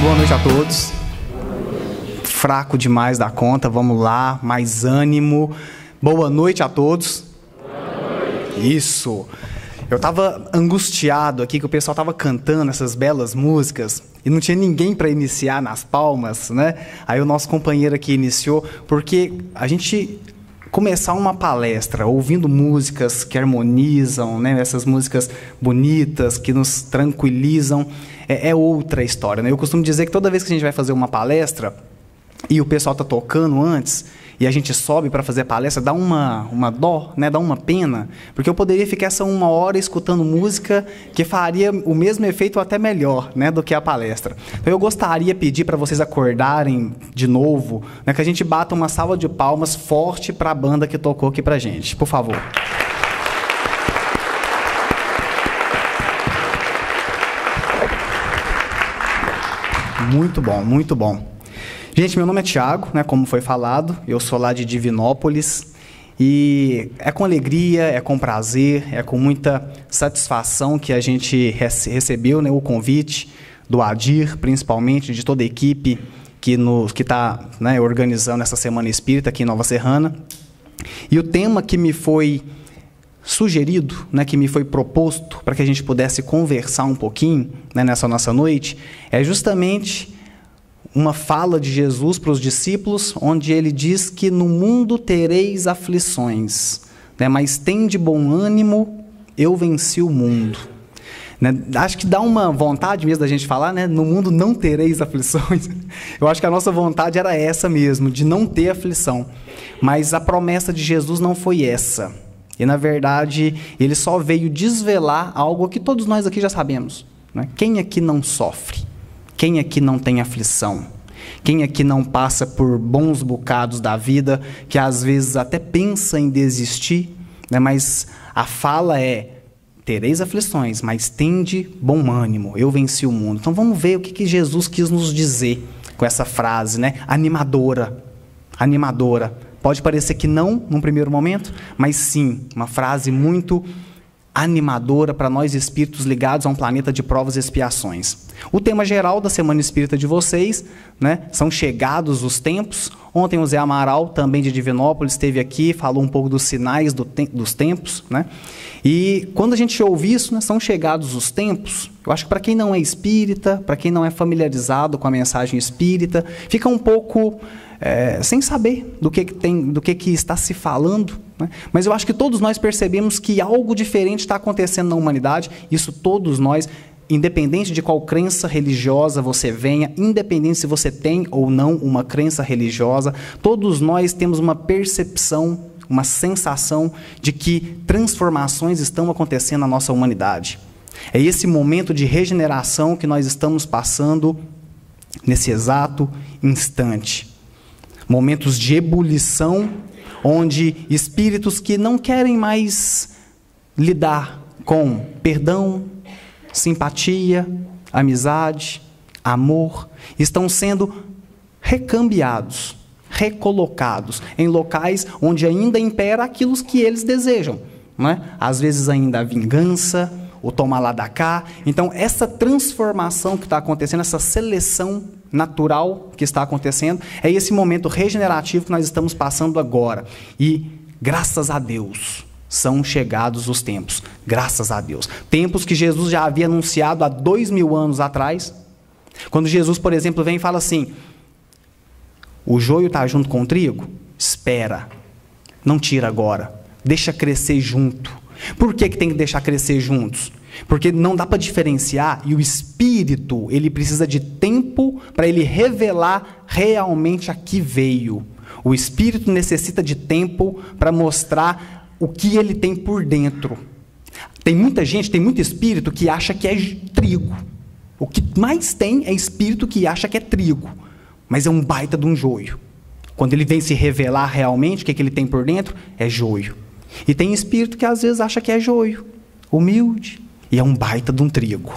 Boa noite a todos. Fraco demais da conta, vamos lá, mais ânimo. Boa noite a todos. Isso. Eu estava angustiado aqui que o pessoal estava cantando essas belas músicas e não tinha ninguém para iniciar nas palmas, né? Aí o nosso companheiro aqui iniciou, porque a gente começar uma palestra ouvindo músicas que harmonizam, né? Essas músicas bonitas que nos tranquilizam, é outra história, né? Eu costumo dizer que toda vez que a gente vai fazer uma palestra e o pessoal está tocando antes e a gente sobe para fazer a palestra, dá uma dó, né? Dá uma pena, porque eu poderia ficar essa 1 hora escutando música que faria o mesmo efeito ou até melhor, né? Do que a palestra. Então eu gostaria de pedir para vocês acordarem de novo, né? Que a gente bata uma salva de palmas forte para a banda que tocou aqui para a gente, por favor. Muito bom, muito bom. Gente, meu nome é Tiago, né, como foi falado, eu sou lá de Divinópolis e é com alegria, é com prazer, é com muita satisfação que a gente recebeu, né, o convite do Adir, principalmente, de toda a equipe que está, né, organizando essa Semana Espírita aqui em Nova Serrana. E o tema que me foi sugerido, né, que me foi proposto para que a gente pudesse conversar um pouquinho, né, nessa nossa noite, é justamente uma fala de Jesus para os discípulos, onde ele diz que no mundo tereis aflições, né, mas tende bom ânimo, eu venci o mundo. Né, acho que dá uma vontade mesmo da gente falar, né, no mundo não tereis aflições. Eu acho que a nossa vontade era essa mesmo, de não ter aflição. Mas a promessa de Jesus não foi essa. E, na verdade, ele só veio desvelar algo que todos nós aqui já sabemos, né? Quem aqui não sofre? Quem aqui não tem aflição? Quem aqui não passa por bons bocados da vida, que às vezes até pensa em desistir, né? Mas a fala é: tereis aflições, mas tende bom ânimo, eu venci o mundo. Então vamos ver o que Jesus quis nos dizer com essa frase, né? Animadora, animadora. Pode parecer que não, num primeiro momento, mas sim, uma frase muito animadora para nós espíritos ligados a um planeta de provas e expiações. O tema geral da Semana Espírita de vocês, né, são chegados os tempos. Ontem o Zé Amaral, também de Divinópolis, esteve aqui, falou um pouco dos sinais dos tempos, né? E quando a gente ouve isso, né, são chegados os tempos, eu acho que para quem não é espírita, para quem não é familiarizado com a mensagem espírita, fica um pouco sem saber do que está se falando, né? Mas eu acho que todos nós percebemos que algo diferente está acontecendo na humanidade. Isso todos nós, independente de qual crença religiosa você venha, independente se você tem ou não uma crença religiosa, todos nós temos uma percepção, uma sensação de que transformações estão acontecendo na nossa humanidade. É esse momento de regeneração que nós estamos passando nesse exato instante. Momentos de ebulição, onde espíritos que não querem mais lidar com perdão, simpatia, amizade, amor, estão sendo recambiados, recolocados em locais onde ainda impera aquilo que eles desejam, né? Às vezes ainda a vingança, o tomar lá da cá. Então, essa transformação que está acontecendo, essa seleção natural que está acontecendo, é esse momento regenerativo que nós estamos passando agora. E, graças a Deus, são chegados os tempos. Graças a Deus. Tempos que Jesus já havia anunciado há 2000 anos atrás. Quando Jesus, por exemplo, vem e fala assim: o joio está junto com o trigo? Espera. Não tira agora. Deixa crescer junto. Por que tem que deixar crescer juntos? Porque não dá para diferenciar, e o espírito, ele precisa de tempo para ele revelar realmente a que veio. O espírito necessita de tempo para mostrar o que ele tem por dentro. Tem muita gente, tem muito espírito que acha que é trigo. O que mais tem é espírito que acha que é trigo, mas é um baita de um joio. Quando ele vem se revelar realmente o que ele tem por dentro, é joio. E tem espírito que às vezes acha que é joio, humilde, e é um baita de um trigo.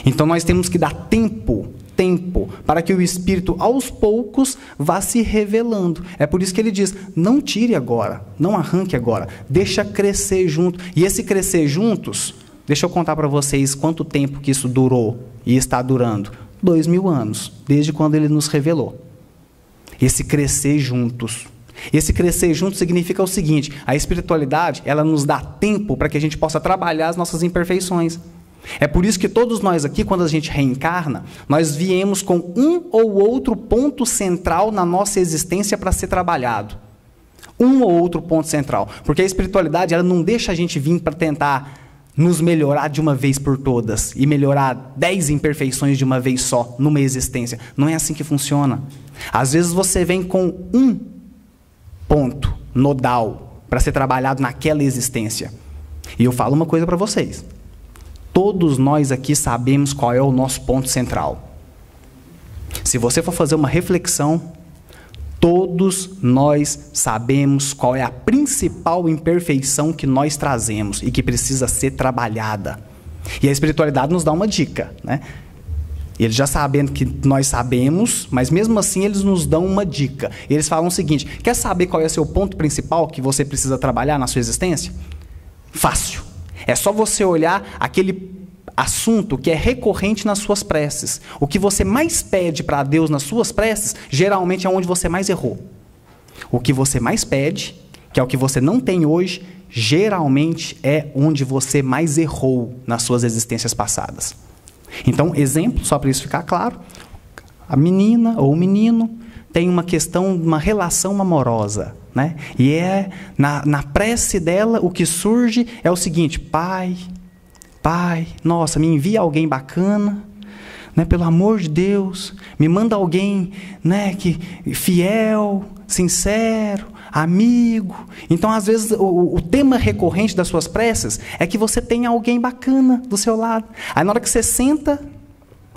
Então nós temos que dar tempo para que o espírito aos poucos vá se revelando. É por isso que ele diz: não tire agora, não arranque agora, deixa crescer junto. E esse crescer juntos, deixa eu contar para vocês quanto tempo que isso durou e está durando. 2000 anos, desde quando Ele nos revelou. Esse crescer juntos. Esse crescer juntos significa o seguinte: a espiritualidade, ela nos dá tempo para que a gente possa trabalhar as nossas imperfeições. É por isso que todos nós aqui, quando a gente reencarna, nós viemos com um ou outro ponto central na nossa existência para ser trabalhado. Um ou outro ponto central. Porque a espiritualidade, ela não deixa a gente vir para tentar nos melhorar de uma vez por todas e melhorar 10 imperfeições de uma vez só, numa existência. Não é assim que funciona. Às vezes você vem com um ponto nodal para ser trabalhado naquela existência. E eu falo uma coisa para vocês. Todos nós aqui sabemos qual é o nosso ponto central. Se você for fazer uma reflexão, todos nós sabemos qual é a principal imperfeição que nós trazemos e que precisa ser trabalhada. E a espiritualidade nos dá uma dica, né? Eles já sabendo que nós sabemos, mas mesmo assim eles nos dão uma dica. Eles falam o seguinte: quer saber qual é o seu ponto principal que você precisa trabalhar na sua existência? Fácil. É só você olhar aquele assunto que é recorrente nas suas preces. O que você mais pede para Deus nas suas preces, geralmente é onde você mais errou. O que você mais pede, que é o que você não tem hoje, geralmente é onde você mais errou nas suas existências passadas. Então, exemplo, só para isso ficar claro, a menina ou o menino tem uma questão, uma relação amorosa, né? E na prece dela, o que surge é o seguinte: Pai, nossa, me envia alguém bacana, né? Pelo amor de Deus, me manda alguém, né, fiel, sincero, amigo. Então, às vezes, o tema recorrente das suas preces é que você tenha alguém bacana do seu lado. Aí, na hora que você senta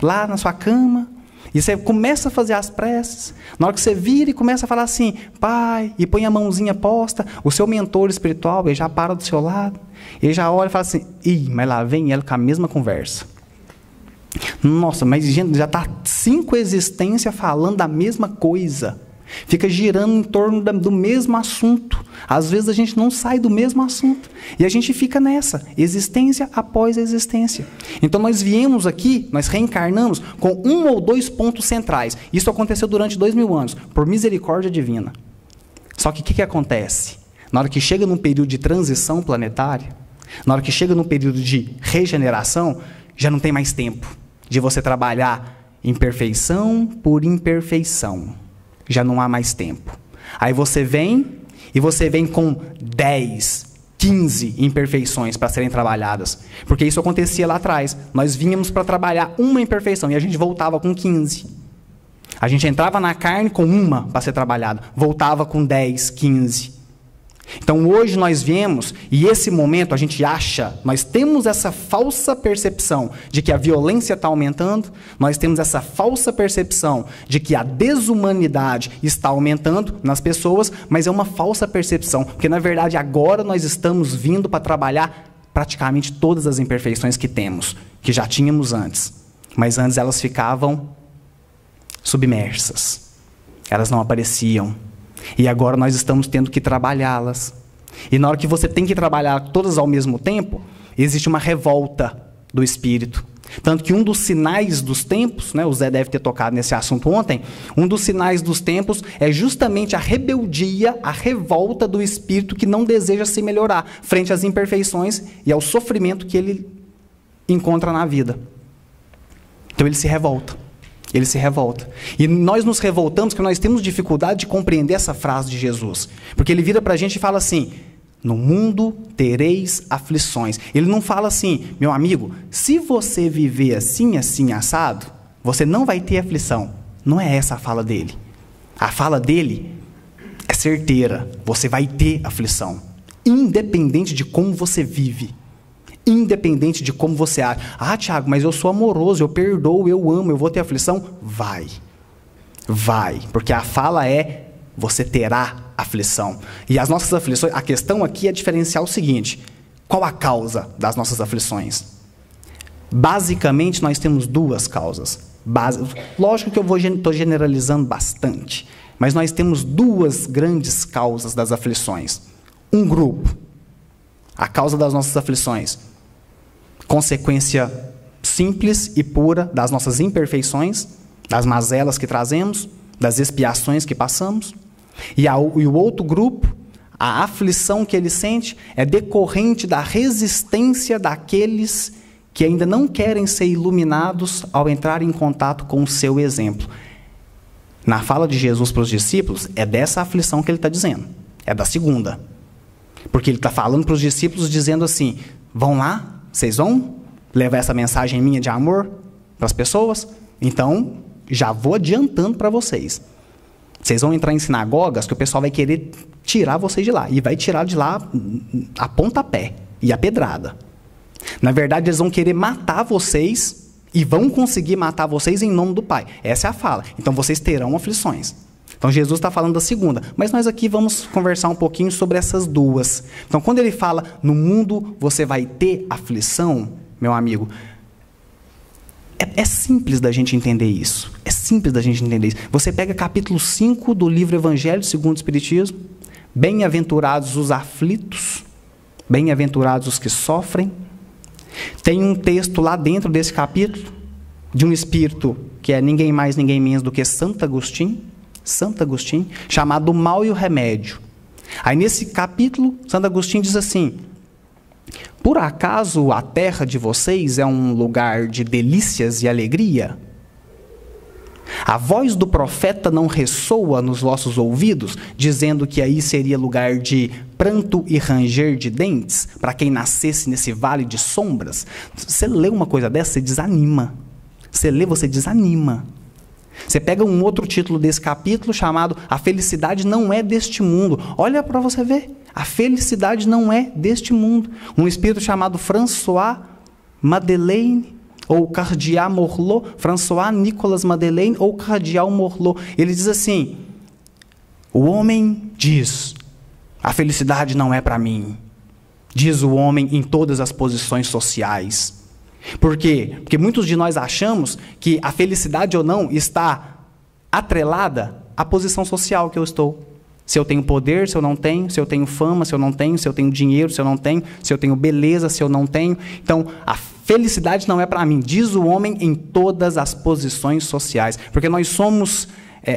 lá na sua cama, e você começa a fazer as preces, na hora que você vira e começa a falar assim: Pai, e põe a mãozinha posta, o seu mentor espiritual, ele já para do seu lado, ele já olha e fala assim: ih, mas lá vem ela com a mesma conversa. Nossa, mas gente, já está 5 existências falando da mesma coisa. Fica girando em torno do mesmo assunto. Às vezes a gente não sai do mesmo assunto. E a gente fica nessa, existência após existência. Então nós viemos aqui, nós reencarnamos com 1 ou 2 pontos centrais. Isso aconteceu durante 2000 anos, por misericórdia divina. Só que o que acontece? Na hora que chega num período de transição planetária, na hora que chega num período de regeneração, já não tem mais tempo de você trabalhar imperfeição por imperfeição. Já não há mais tempo. Aí você vem, e você vem com 10, 15 imperfeições para serem trabalhadas. Porque isso acontecia lá atrás. Nós vínhamos para trabalhar uma imperfeição e a gente voltava com 15. A gente entrava na carne com uma para ser trabalhada, voltava com 10, 15. Então hoje nós viemos, e esse momento a gente acha, nós temos essa falsa percepção de que a violência está aumentando, nós temos essa falsa percepção de que a desumanidade está aumentando nas pessoas, mas é uma falsa percepção, porque na verdade agora nós estamos vindo para trabalhar praticamente todas as imperfeições que temos, que já tínhamos antes, mas antes elas ficavam submersas, elas não apareciam. E agora nós estamos tendo que trabalhá-las. E na hora que você tem que trabalhar todas ao mesmo tempo, existe uma revolta do espírito. Tanto que um dos sinais dos tempos, né, o Zé deve ter tocado nesse assunto ontem, um dos sinais dos tempos é justamente a rebeldia, a revolta do espírito que não deseja se melhorar frente às imperfeições e ao sofrimento que ele encontra na vida. Então ele se revolta. Ele se revolta. E nós nos revoltamos porque nós temos dificuldade de compreender essa frase de Jesus. Porque ele vira para a gente e fala assim: no mundo tereis aflições. Ele não fala assim: meu amigo, se você viver assim, assim, assado, você não vai ter aflição. Não é essa a fala dele. A fala dele é certeira. Você vai ter aflição. Independente de como você vive. Independente de como você acha. Ah, Tiago, mas eu sou amoroso, eu perdoo, eu amo, eu vou ter aflição? Vai. Vai. Porque a fala é: você terá aflição. E as nossas aflições, a questão aqui é diferenciar o seguinte: qual a causa das nossas aflições? Basicamente, nós temos 2 causas. Lógico que eu estou generalizando bastante, mas nós temos 2 grandes causas das aflições. Um grupo, a causa das nossas aflições, consequência simples e pura das nossas imperfeições, das mazelas que trazemos, das expiações que passamos. E o outro grupo, a aflição que ele sente é decorrente da resistência daqueles que ainda não querem ser iluminados ao entrar em contato com o seu exemplo. Na fala de Jesus para os discípulos, é dessa aflição que ele está dizendo. É da segunda. Porque ele está falando para os discípulos dizendo assim, vão lá, vocês vão levar essa mensagem minha de amor para as pessoas? Então, já vou adiantando para vocês. Vocês vão entrar em sinagogas que o pessoal vai querer tirar vocês de lá. E vai tirar de lá a pontapé e a pedrada. Na verdade, eles vão querer matar vocês e vão conseguir matar vocês em nome do Pai. Essa é a fala. Então, vocês terão aflições. Então, Jesus está falando da segunda. Mas nós aqui vamos conversar um pouquinho sobre essas duas. Então, quando ele fala, no mundo você vai ter aflição, meu amigo, é simples da gente entender isso. É simples da gente entender isso. Você pega capítulo 5 do livro Evangelho segundo o Espiritismo. Bem-aventurados os aflitos, bem-aventurados os que sofrem. Tem um texto lá dentro desse capítulo, de um espírito que é ninguém mais, ninguém menos do que Santo Agostinho, chamado O Mal e o Remédio. Aí nesse capítulo, Santo Agostinho diz assim, por acaso a terra de vocês é um lugar de delícias e alegria? A voz do profeta não ressoa nos vossos ouvidos, dizendo que aí seria lugar de pranto e ranger de dentes, para quem nascesse nesse vale de sombras? Você lê uma coisa dessa, você desanima. Você lê, você desanima. Você pega um outro título desse capítulo chamado A Felicidade Não É Deste Mundo. Olha para você ver. A felicidade não é deste mundo. Um espírito chamado François Madeleine, ou Cardial Morlot, François Nicolas Madeleine, ou Cardial Morlot. Ele diz assim, o homem diz, a felicidade não é para mim. Diz o homem em todas as posições sociais. Por quê? Porque muitos de nós achamos que a felicidade ou não está atrelada à posição social que eu estou. Se eu tenho poder, se eu não tenho, se eu tenho fama, se eu não tenho, se eu tenho dinheiro, se eu não tenho, se eu tenho beleza, se eu não tenho. Então, a felicidade não é para mim, diz o homem em todas as posições sociais. Porque nós somos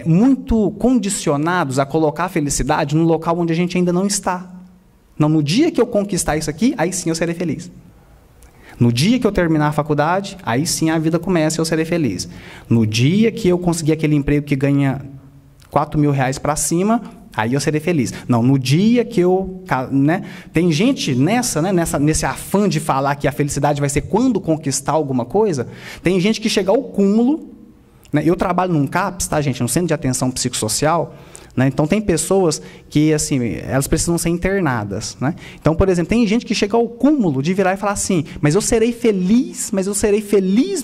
muito condicionados a colocar a felicidade no local onde a gente ainda não está. Não, no dia que eu conquistar isso aqui, aí sim eu serei feliz. No dia que eu terminar a faculdade, aí sim a vida começa e eu serei feliz. No dia que eu conseguir aquele emprego que ganha R$4.000 para cima, aí eu serei feliz. Não, no dia que eu... Né, tem gente nesse afã de falar que a felicidade vai ser quando conquistar alguma coisa, tem gente que chega ao cúmulo. Né, eu trabalho num CAPS, tá, gente? No Centro de Atenção Psicossocial. Né, então, tem pessoas que, assim, elas precisam ser internadas. Né? Então, por exemplo, tem gente que chega ao cúmulo de virar e falar assim, mas eu serei feliz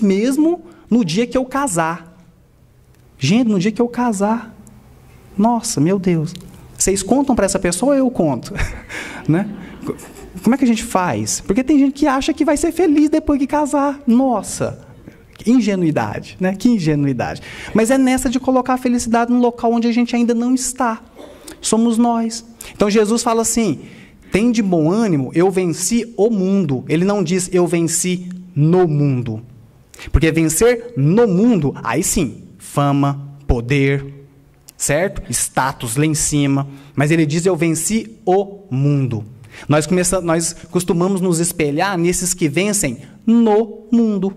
mesmo no dia que eu casar. Gente, no dia que eu casar... Nossa, meu Deus. Vocês contam para essa pessoa ou eu conto? Né? Como é que a gente faz? Porque tem gente que acha que vai ser feliz depois que casar. Nossa, que ingenuidade, né? Que ingenuidade. Mas é nessa de colocar a felicidade no local onde a gente ainda não está. Somos nós. Então Jesus fala assim, tem de bom ânimo, eu venci o mundo. Ele não diz eu venci no mundo. Porque vencer no mundo, aí sim, fama, poder... certo? Status lá em cima. Mas ele diz, eu venci o mundo. Nós costumamos nos espelhar nesses que vencem no mundo.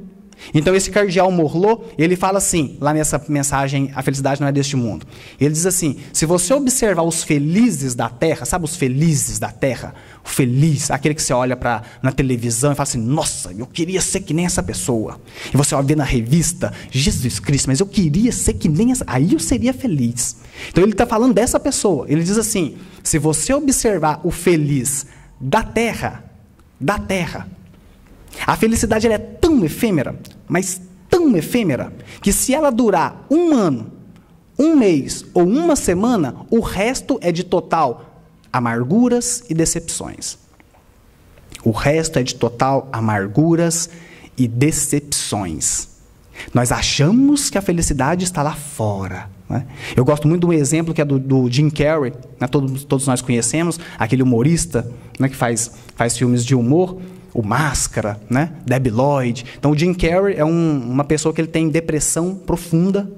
Então, esse Cardial Morlot, ele fala assim, lá nessa mensagem, a felicidade não é deste mundo. Ele diz assim, se você observar os felizes da terra, sabe os felizes da terra? O feliz, aquele que você olha na televisão e fala assim, nossa, eu queria ser que nem essa pessoa. E você olha na revista, Jesus Cristo, mas eu queria ser que nem essa, aí eu seria feliz. Então, ele está falando dessa pessoa. Ele diz assim, se você observar o feliz da terra, a felicidade ela é tão efêmera, mas tão efêmera, que se ela durar 1 ano, 1 mês ou 1 semana, o resto é de total amarguras e decepções. O resto é de total amarguras e decepções. Nós achamos que a felicidade está lá fora. Né? Eu gosto muito de um exemplo que é do Jim Carrey, né? Todos nós conhecemos, aquele humorista, né, que faz filmes de humor. o Máscara, né? Debi Lloyd. Então, o Jim Carrey é uma pessoa que ele tem depressão profunda,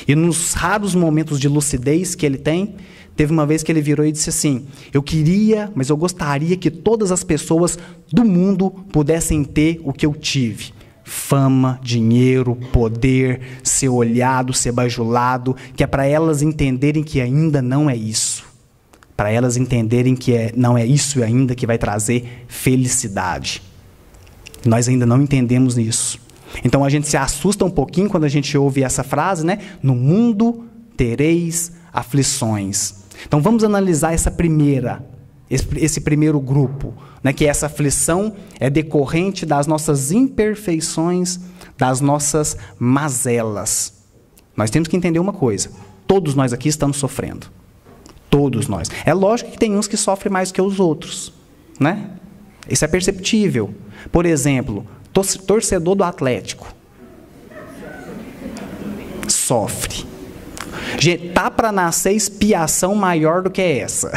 e nos raros momentos de lucidez que ele tem, teve uma vez que ele virou e disse assim: eu queria, mas eu gostaria que todas as pessoas do mundo pudessem ter o que eu tive. Fama, dinheiro, poder, ser olhado, ser bajulado, que é para elas entenderem que ainda não é isso. Para elas entenderem que não é isso ainda que vai trazer felicidade. Nós ainda não entendemos isso. Então a gente se assusta um pouquinho quando a gente ouve essa frase, né? No mundo tereis aflições. Então vamos analisar esse primeiro grupo, né? Que essa aflição é decorrente das nossas imperfeições, das nossas mazelas. Nós temos que entender uma coisa: todos nós aqui estamos sofrendo. Todos nós. É lógico que tem uns que sofrem mais que os outros, né? Isso é perceptível. Por exemplo, torcedor do Atlético sofre. Gente, tá para nascer expiação maior do que essa.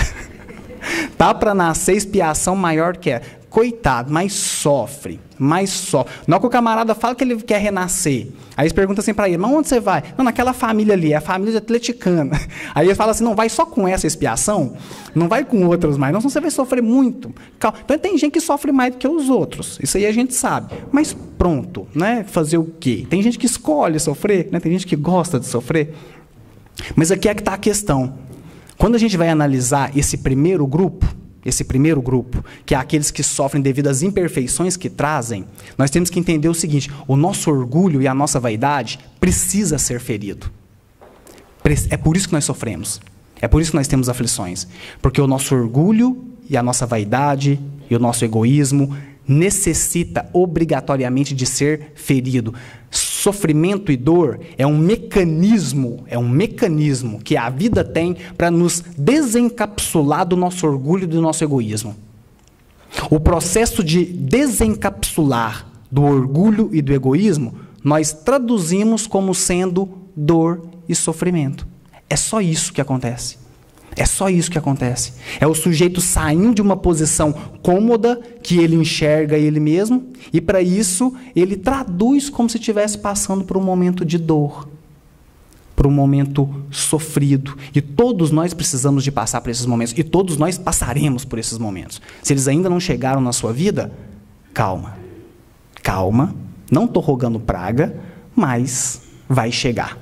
Tá para nascer expiação maior do que essa. Coitado, mas sofre. Na hora que o camarada fala que ele quer renascer, aí eles perguntam assim para ele: mas onde você vai? Não, naquela família ali, é a família atleticana. Aí ele fala assim: não, vai só com essa expiação, não vai com outras mais, não, senão você vai sofrer muito. Então tem gente que sofre mais do que os outros, isso aí a gente sabe. Mas pronto, né? Fazer o quê? Tem gente que escolhe sofrer, né? Tem gente que gosta de sofrer. Mas aqui é que está a questão. Quando a gente vai analisar esse primeiro grupo, que é aqueles que sofrem devido às imperfeições que trazem, nós temos que entender o seguinte: o nosso orgulho e a nossa vaidade precisa ser ferido. É por isso que nós sofremos. É por isso que nós temos aflições. Porque o nosso orgulho e a nossa vaidade e o nosso egoísmo necessita obrigatoriamente de ser ferido. Sofrimento e dor é um mecanismo que a vida tem para nos desencapsular do nosso orgulho e do nosso egoísmo. O processo de desencapsular do orgulho e do egoísmo, nós traduzimos como sendo dor e sofrimento. É só isso que acontece. É só isso que acontece. É o sujeito saindo de uma posição cômoda que ele enxerga ele mesmo, e para isso ele traduz como se estivesse passando por um momento de dor, por um momento sofrido. E todos nós precisamos de passar por esses momentos, e todos nós passaremos por esses momentos. Se eles ainda não chegaram na sua vida, calma. Calma, não estou rogando praga, mas vai chegar.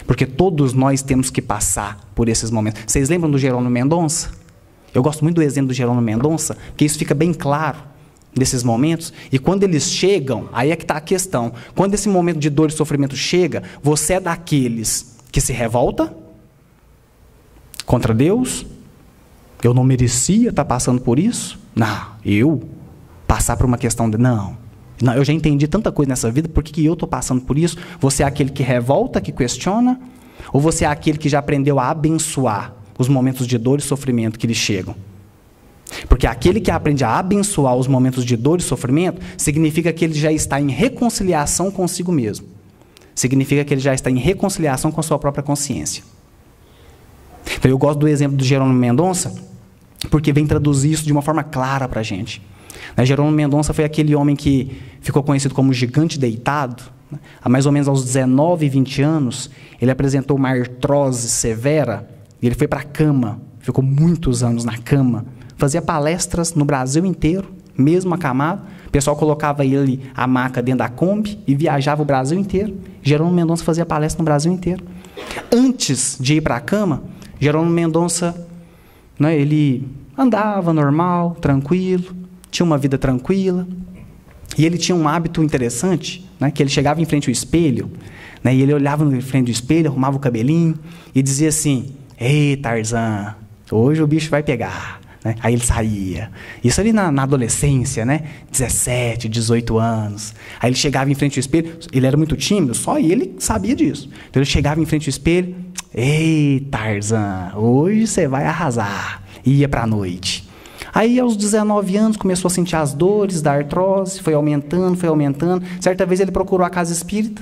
Porque todos nós temos que passar por esses momentos. Vocês lembram do Jerônimo Mendonça? Eu gosto muito do exemplo do Jerônimo Mendonça, porque isso fica bem claro nesses momentos. E quando eles chegam, aí é que está a questão. Quando esse momento de dor e sofrimento chega, você é daqueles que se revolta contra Deus? Eu não merecia estar passando por isso? Não, eu passar por uma questão de... Não, eu já entendi tanta coisa nessa vida, por que eu estou passando por isso? Você é aquele que revolta, que questiona? Ou você é aquele que já aprendeu a abençoar os momentos de dor e sofrimento que lhe chegam? Porque aquele que aprende a abençoar os momentos de dor e sofrimento, significa que ele já está em reconciliação consigo mesmo. Significa que ele já está em reconciliação com a sua própria consciência. Então eu gosto do exemplo do Jerônimo Mendonça, porque vem traduzir isso de uma forma clara para a gente. Jerônimo Mendonça foi aquele homem que ficou conhecido como gigante deitado. Há mais ou menos aos 19, 20 anos, ele apresentou uma artrose severa e ele foi para a cama, ficou muitos anos na cama, fazia palestras no Brasil inteiro, mesmo acamado. O pessoal colocava ele, a maca, dentro da Kombi e viajava o Brasil inteiro. Jerônimo Mendonça fazia palestra no Brasil inteiro. Antes de ir para a cama, Jerônimo Mendonça, ele andava normal, tranquilo, tinha uma vida tranquila, e ele tinha um hábito interessante, que ele chegava em frente ao espelho, e ele olhava em frente do espelho, arrumava o cabelinho, e dizia assim: ei, Tarzan, hoje o bicho vai pegar. Aí ele saía. Isso ali na adolescência, 17, 18 anos. Aí ele chegava em frente ao espelho, ele era muito tímido, só ele sabia disso. Então ele chegava em frente ao espelho: ei, Tarzan, hoje você vai arrasar. E ia para a noite. Aí, aos 19 anos, começou a sentir as dores da artrose, foi aumentando. Certa vez ele procurou a casa espírita.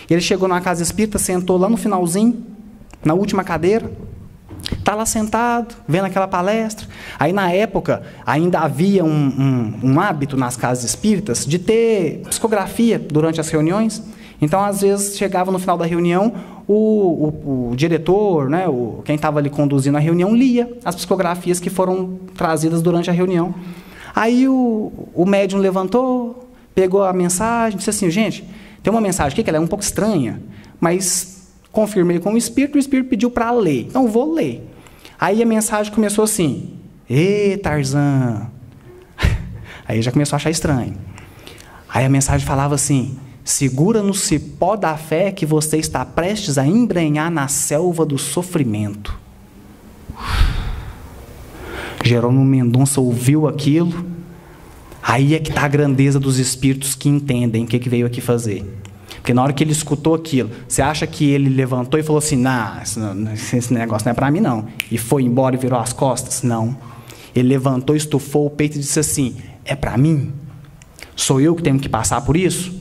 Ele chegou na casa espírita, sentou lá no finalzinho, na última cadeira. Está lá sentado, vendo aquela palestra. Aí, na época, ainda havia um hábito nas casas espíritas de ter psicografia durante as reuniões. Então, às vezes, chegava no final da reunião, o diretor, né, quem estava ali conduzindo a reunião, lia as psicografias que foram trazidas durante a reunião. Aí, o médium levantou, pegou a mensagem, disse assim, gente, tem uma mensagem aqui que ela é um pouco estranha, mas confirmei com o espírito pediu para ler. Então, vou ler. Aí, a mensagem começou assim, Ê, Tarzan. Aí, já começou a achar estranho. Aí, a mensagem falava assim, segura no cipó da fé que você está prestes a embrenhar na selva do sofrimento. Jerônimo Mendonça ouviu aquilo. Aí é que está a grandeza dos espíritos que entendem o que veio aqui fazer. Porque na hora que ele escutou aquilo, você acha que ele levantou e falou assim, esse negócio não é para mim não. E foi embora e virou as costas? Não. Ele levantou, estufou o peito e disse assim, é para mim? Sou eu que tenho que passar por isso?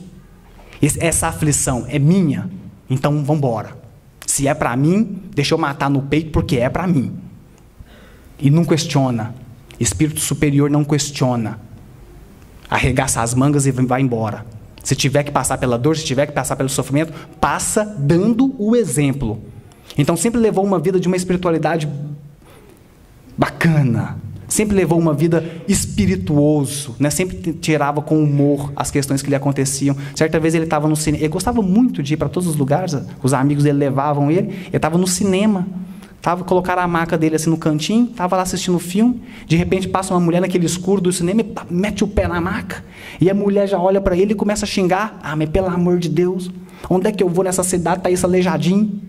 Essa aflição é minha? Então vamos embora. Se é para mim, deixa eu matar no peito porque é para mim. E não questiona. Espírito superior não questiona. Arregaça as mangas e vai embora. Se tiver que passar pela dor, se tiver que passar pelo sofrimento, passa dando o exemplo. Então sempre levou uma vida de uma espiritualidade bacana. Sempre levou uma vida espirituoso, né? Sempre tirava com humor as questões que lhe aconteciam. Certa vez ele estava no cinema, ele gostava muito de ir para todos os lugares, os amigos dele levavam ele estava no cinema, colocaram a maca dele assim no cantinho, estava lá assistindo o filme, de repente passa uma mulher naquele escuro do cinema e mete o pé na maca, e a mulher já olha para ele e começa a xingar, mas pelo amor de Deus, onde é que eu vou nessa cidade, está isso aleijadinho?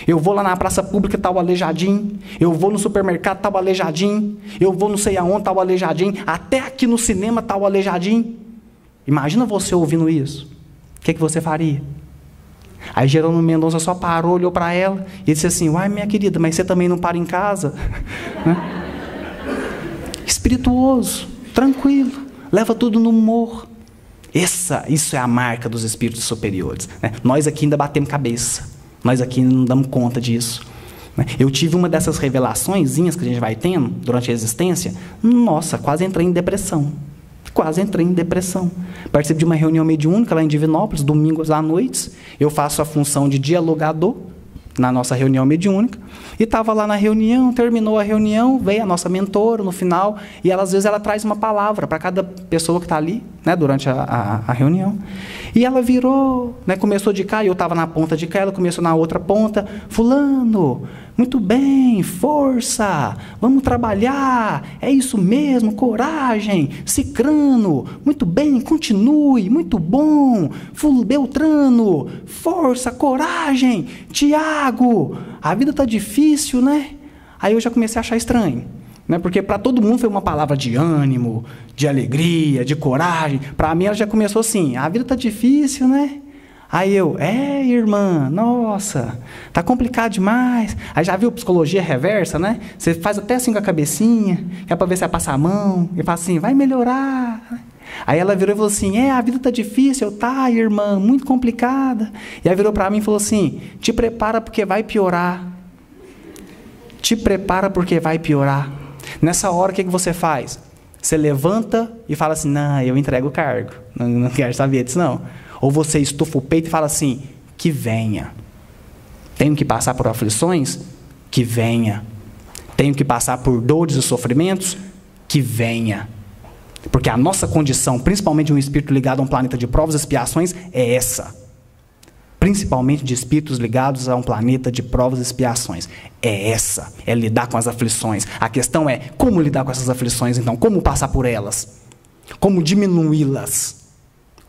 Eu vou lá na praça pública, está o aleijadinho. Eu vou no supermercado, está o aleijadinho. Eu vou não sei aonde, está o aleijadinho. Até aqui no cinema está o aleijadinho. Imagina você ouvindo isso. O que você faria? Aí Jerônimo Mendonça só parou, olhou para ela e disse assim, uai, minha querida, mas você também não para em casa? Né? Espirituoso, tranquilo, leva tudo no humor. Isso é a marca dos espíritos superiores. Né? Nós aqui ainda batemos cabeça. Nós aqui não damos conta disso. Eu tive uma dessas revelaçõezinhas que a gente vai tendo durante a existência. Nossa, quase entrei em depressão. Participo de uma reunião mediúnica lá em Divinópolis, domingos à noite. Eu faço a função de dialogador na nossa reunião mediúnica. E estava lá na reunião, terminou a reunião, veio a nossa mentora no final, e ela, às vezes ela traz uma palavra para cada pessoa que está ali, né, durante a reunião. E ela virou, né, começou de cá, e eu estava na ponta de cá, ela começou na outra ponta. Fulano, muito bem, força, vamos trabalhar, é isso mesmo, coragem. Cicrano, muito bem, continue, muito bom. Beltrano, força, coragem. Tiago, a vida está difícil, né? Aí eu já comecei a achar estranho. Né? Porque para todo mundo foi uma palavra de ânimo, de alegria, de coragem. Para mim ela já começou assim, a vida está difícil, né? Aí eu, irmã, nossa, tá complicado demais. Aí já viu psicologia reversa, né? Você faz até assim com a cabecinha, que é para ver se vai passar a mão, e fala assim, vai melhorar. Aí ela virou e falou assim, a vida tá difícil. Eu, tá, irmã, muito complicada. E aí virou para mim e falou assim, te prepara porque vai piorar. Te prepara porque vai piorar. Nessa hora, o que você faz? Você levanta e fala assim, não, eu entrego o cargo. Não quero saber disso, não. Ou você estufa o peito e fala assim, que venha. Tenho que passar por aflições? Que venha. Tenho que passar por dores e sofrimentos? Que venha. Porque a nossa condição, principalmente de um espírito ligado a um planeta de provas e expiações, é essa. Principalmente de espíritos ligados a um planeta de provas e expiações. É essa. É lidar com as aflições. A questão é, como lidar com essas aflições, então? Como passar por elas? Como diminuí-las?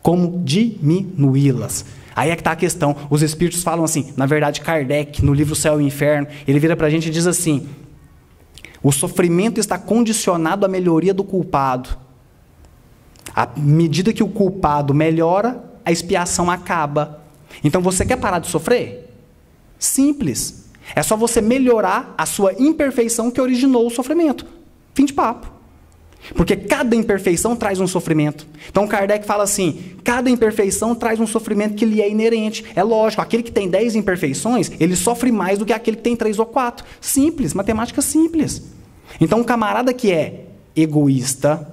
Como diminuí-las? Aí é que está a questão. Os espíritos falam assim, na verdade, Kardec, no livro Céu e Inferno, ele vira para a gente e diz assim, o sofrimento está condicionado à melhoria do culpado. À medida que o culpado melhora, a expiação acaba. Então, você quer parar de sofrer? Simples. É só você melhorar a sua imperfeição que originou o sofrimento. Fim de papo. Porque cada imperfeição traz um sofrimento. Então Kardec fala assim, cada imperfeição traz um sofrimento que lhe é inerente. É lógico, aquele que tem 10 imperfeições, ele sofre mais do que aquele que tem 3 ou 4. Simples, matemática simples. Então o camarada que é egoísta,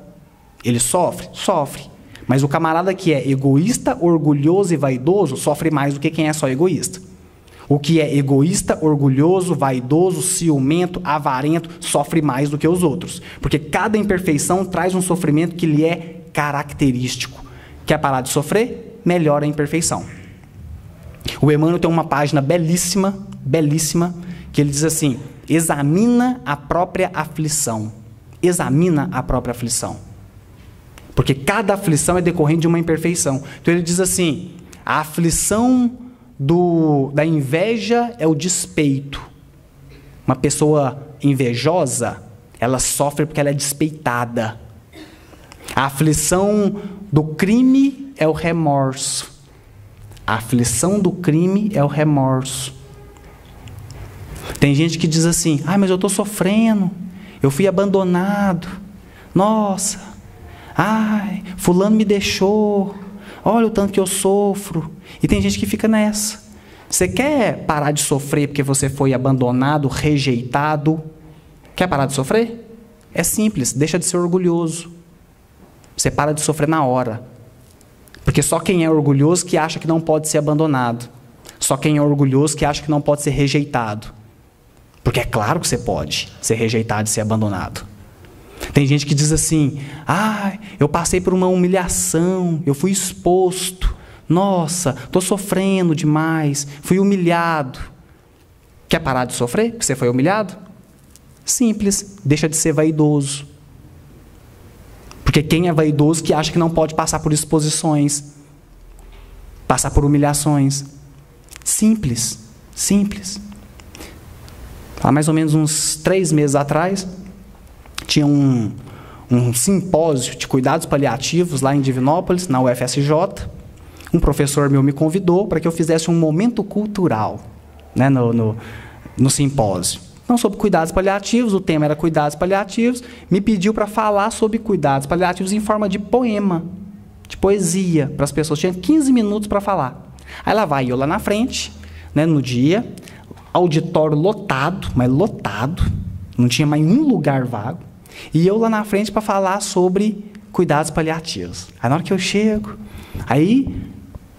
ele sofre? Sofre. Mas o camarada que é egoísta, orgulhoso e vaidoso, sofre mais do que quem é só egoísta. O que é egoísta, orgulhoso, vaidoso, ciumento, avarento, sofre mais do que os outros. Porque cada imperfeição traz um sofrimento que lhe é característico. Quer parar de sofrer? Melhora a imperfeição. O Emmanuel tem uma página belíssima, belíssima, que ele diz assim, examina a própria aflição. Examina a própria aflição. Porque cada aflição é decorrente de uma imperfeição. Então ele diz assim, a aflição da inveja é o despeito. Uma pessoa invejosa, ela sofre porque ela é despeitada. A aflição do crime é o remorso. A aflição do crime é o remorso. Tem gente que diz assim, mas eu estou sofrendo, eu fui abandonado, nossa, fulano me deixou, olha o tanto que eu sofro. E tem gente que fica nessa. Você quer parar de sofrer porque você foi abandonado, rejeitado? Quer parar de sofrer? É simples, deixa de ser orgulhoso. Você para de sofrer na hora. Porque só quem é orgulhoso que acha que não pode ser abandonado. Só quem é orgulhoso que acha que não pode ser rejeitado. Porque é claro que você pode ser rejeitado e ser abandonado. Tem gente que diz assim, eu passei por uma humilhação, eu fui exposto, nossa, estou sofrendo demais, fui humilhado. Quer parar de sofrer porque você foi humilhado? Simples, deixa de ser vaidoso. Porque quem é vaidoso que acha que não pode passar por exposições, passar por humilhações. Simples, simples. Há mais ou menos uns 3 meses atrás, tinha um simpósio de cuidados paliativos lá em Divinópolis, na UFSJ. Um professor meu me convidou para que eu fizesse um momento cultural, né, no simpósio. Não sobre cuidados paliativos, o tema era cuidados paliativos, me pediu para falar sobre cuidados paliativos em forma de poema, de poesia, para as pessoas. Tinha 15 minutos para falar. Aí lá vai eu lá na frente, né, no dia, auditório lotado, mas lotado, não tinha mais um lugar vago, e eu lá na frente para falar sobre cuidados paliativos. Aí na hora que eu chego, aí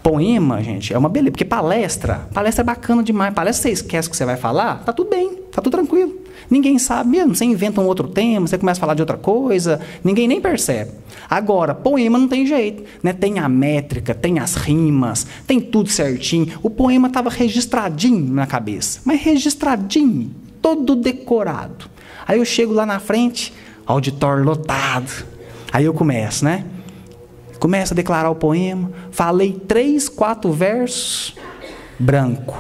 poema, gente, é uma beleza, porque palestra é bacana demais. Palestra, você esquece o que você vai falar, tá tudo bem, tá tudo tranquilo. Ninguém sabe mesmo, você inventa um outro tema, você começa a falar de outra coisa, ninguém nem percebe. Agora, poema não tem jeito, né? Tem a métrica, tem as rimas, tem tudo certinho. O poema estava registradinho na cabeça, mas registradinho, todo decorado. Aí eu chego lá na frente, auditório lotado. Aí eu começo, né? Começo a declarar o poema, falei 3, 4 versos, branco.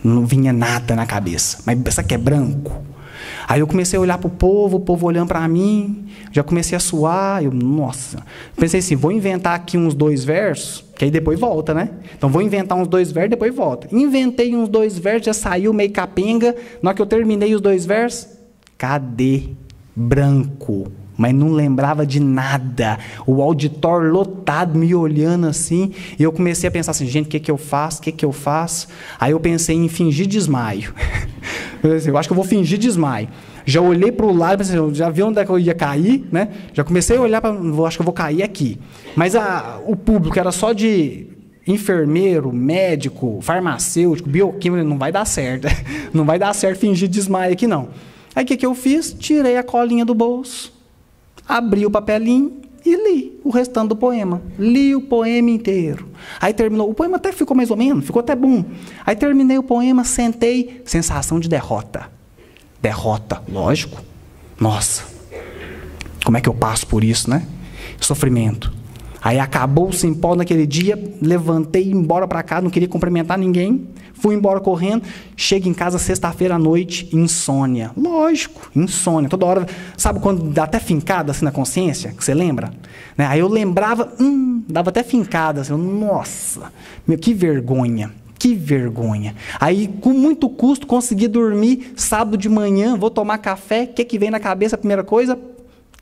Não vinha nada na cabeça, mas isso aqui é branco. Aí eu comecei a olhar para o povo olhando para mim, já comecei a suar, nossa. Pensei assim, vou inventar aqui uns 2 versos, que aí depois volta, né? Então vou inventar uns 2 versos, depois volta. Inventei uns 2 versos, já saiu meio capenga, na hora que eu terminei os 2 versos, cadê? Branco. Mas não lembrava de nada. O auditório lotado, me olhando assim. E eu comecei a pensar assim, gente, o que eu faço? O que eu faço? Aí eu pensei em fingir desmaio. Eu acho que eu vou fingir desmaio. Já olhei para o lado, pensei, já vi onde é que eu ia cair, né? Já comecei a olhar para... Acho que eu vou cair aqui. Mas o público era só de enfermeiro, médico, farmacêutico, bioquímico. Não vai dar certo. Não vai dar certo fingir desmaio aqui, não. Aí o que eu fiz? Tirei a colinha do bolso. Abri o papelinho e li o restante do poema. Li o poema inteiro. Aí terminou. O poema até ficou mais ou menos, ficou até bom. Aí terminei o poema, sentei, sensação de derrota. Derrota, lógico. Nossa, como é que eu passo por isso, né? Sofrimento. Aí acabou o simpósio naquele dia, levantei, ia embora para casa, não queria cumprimentar ninguém. Fui embora correndo, chego em casa sexta-feira à noite, insônia. Lógico, insônia. Toda hora, sabe quando dá até fincada assim na consciência, que você lembra? Né? Aí eu lembrava, dava até fincada, assim, nossa, meu, que vergonha. Que vergonha. Aí, com muito custo, consegui dormir. Sábado de manhã, vou tomar café. O que vem na cabeça? A primeira coisa?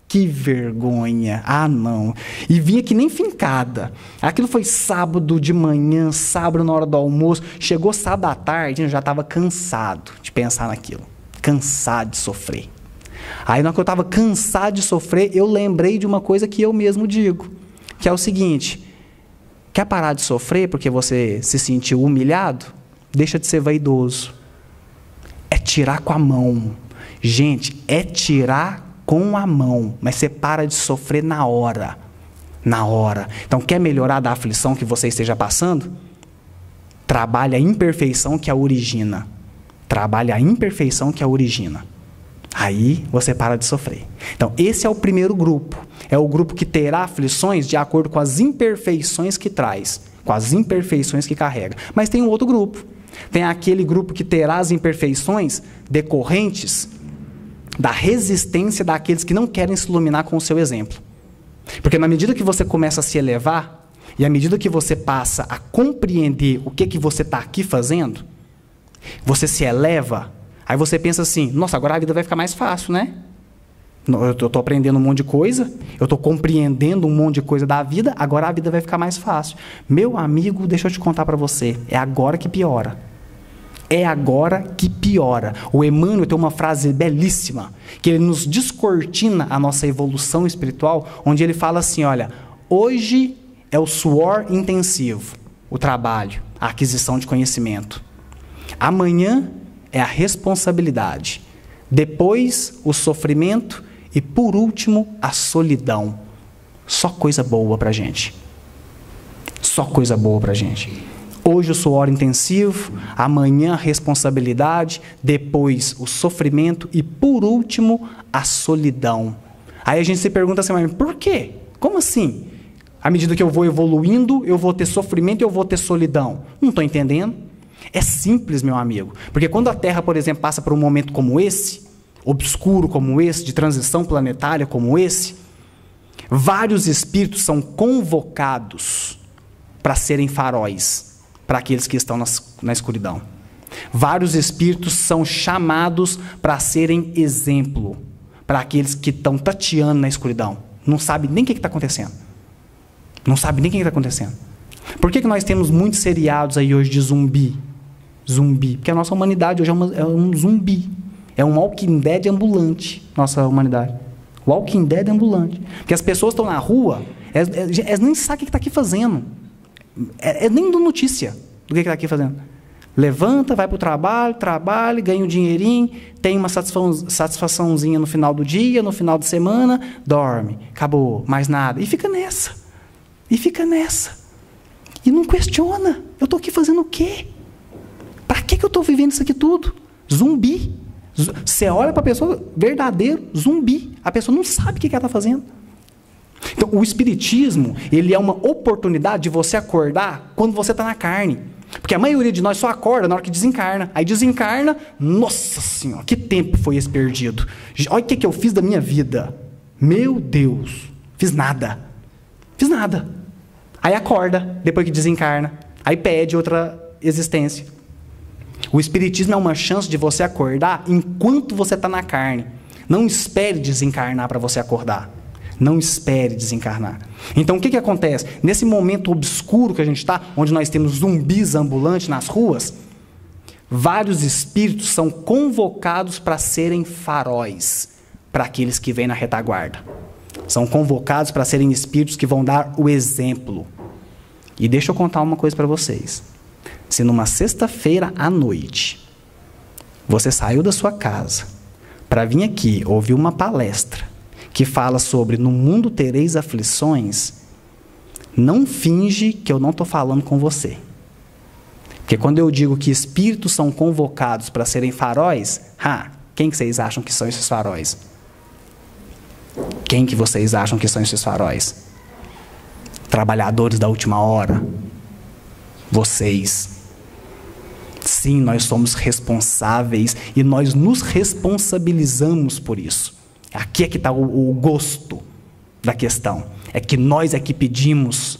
Que vergonha. Ah, não. E vinha que nem fincada. Aquilo foi sábado de manhã, sábado na hora do almoço. Chegou sábado à tarde, eu já estava cansado de pensar naquilo. Cansado de sofrer. Aí, na hora que eu estava cansado de sofrer, eu lembrei de uma coisa que eu mesmo digo. Que é o seguinte: quer parar de sofrer porque você se sentiu humilhado? Deixa de ser vaidoso. É tirar com a mão. Gente, é tirar com a mão. Mas você para de sofrer na hora. Na hora. Então, quer melhorar da aflição que você esteja passando? Trabalhe a imperfeição que a origina. Trabalhe a imperfeição que a origina. Aí você para de sofrer. Então, esse é o primeiro grupo. É o grupo que terá aflições de acordo com as imperfeições que traz, com as imperfeições que carrega. Mas tem um outro grupo. Tem aquele grupo que terá as imperfeições decorrentes da resistência daqueles que não querem se iluminar com o seu exemplo. Porque na medida que você começa a se elevar, e à medida que você passa a compreender o que você está aqui fazendo, você se eleva. Aí você pensa assim: nossa, agora a vida vai ficar mais fácil, né? Eu estou aprendendo um monte de coisa, eu estou compreendendo um monte de coisa da vida, agora a vida vai ficar mais fácil. Meu amigo, deixa eu te contar para você, é agora que piora. É agora que piora. O Emmanuel tem uma frase belíssima, que ele nos descortina a nossa evolução espiritual, onde ele fala assim: olha, hoje é o suor intensivo, o trabalho, a aquisição de conhecimento. Amanhã é a responsabilidade. Depois, o sofrimento. E, por último, a solidão. Só coisa boa para a gente. Só coisa boa para a gente. Hoje o suor intensivo, amanhã a responsabilidade, depois o sofrimento e, por último, a solidão. Aí a gente se pergunta assim: mas por quê? Como assim? À medida que eu vou evoluindo, eu vou ter sofrimento e eu vou ter solidão. Não estou entendendo. É simples, meu amigo. Porque quando a Terra, por exemplo, passa por um momento como esse, obscuro como esse, de transição planetária como esse, vários espíritos são convocados para serem faróis para aqueles que estão na escuridão. Vários espíritos são chamados para serem exemplo para aqueles que estão tateando na escuridão. Não sabem nem o que está acontecendo. Não sabem nem o que está acontecendo. Por que nós temos muitos seriados aí hoje de zumbi? Zumbi. Porque a nossa humanidade hoje é um zumbi. É um Walking Dead ambulante, nossa humanidade. Walking Dead ambulante. Porque as pessoas estão na rua, elas nem sabem o que está aqui fazendo. Nem dão notícia do que está aqui fazendo. Levanta, vai para o trabalha, ganha um dinheirinho, tem uma satisfaçãozinha no final do dia, no final de semana, dorme, acabou, mais nada. E fica nessa. E não questiona. Eu estou aqui fazendo o quê? Para que eu estou vivendo isso aqui tudo? Zumbi. Você olha para a pessoa, verdadeiro zumbi. A pessoa não sabe o que ela está fazendo. Então, o espiritismo, ele é uma oportunidade de você acordar quando você está na carne. Porque a maioria de nós só acorda na hora que desencarna. Aí desencarna, nossa senhora, que tempo foi esse perdido. Olha o que eu fiz da minha vida. Meu Deus, fiz nada. Aí acorda, depois que desencarna. Aí pede outra existência. O espiritismo é uma chance de você acordar enquanto você está na carne. Não espere desencarnar para você acordar. Não espere desencarnar. Então, o que acontece? Nesse momento obscuro que a gente está, onde nós temos zumbis ambulantes nas ruas, vários espíritos são convocados para serem faróis para aqueles que vêm na retaguarda. São convocados para serem espíritos que vão dar o exemplo. E deixa eu contar uma coisa para vocês. Se numa sexta-feira à noite, você saiu da sua casa para vir aqui ouvir uma palestra que fala sobre no mundo tereis aflições, não finge que eu não estou falando com você. Porque quando eu digo que espíritos são convocados para serem faróis, quem que vocês acham que são esses faróis? Quem que vocês acham que são esses faróis? Trabalhadores da última hora? Vocês. Sim, nós somos responsáveis e nós nos responsabilizamos por isso. Aqui é que está o gosto da questão. É que nós é que pedimos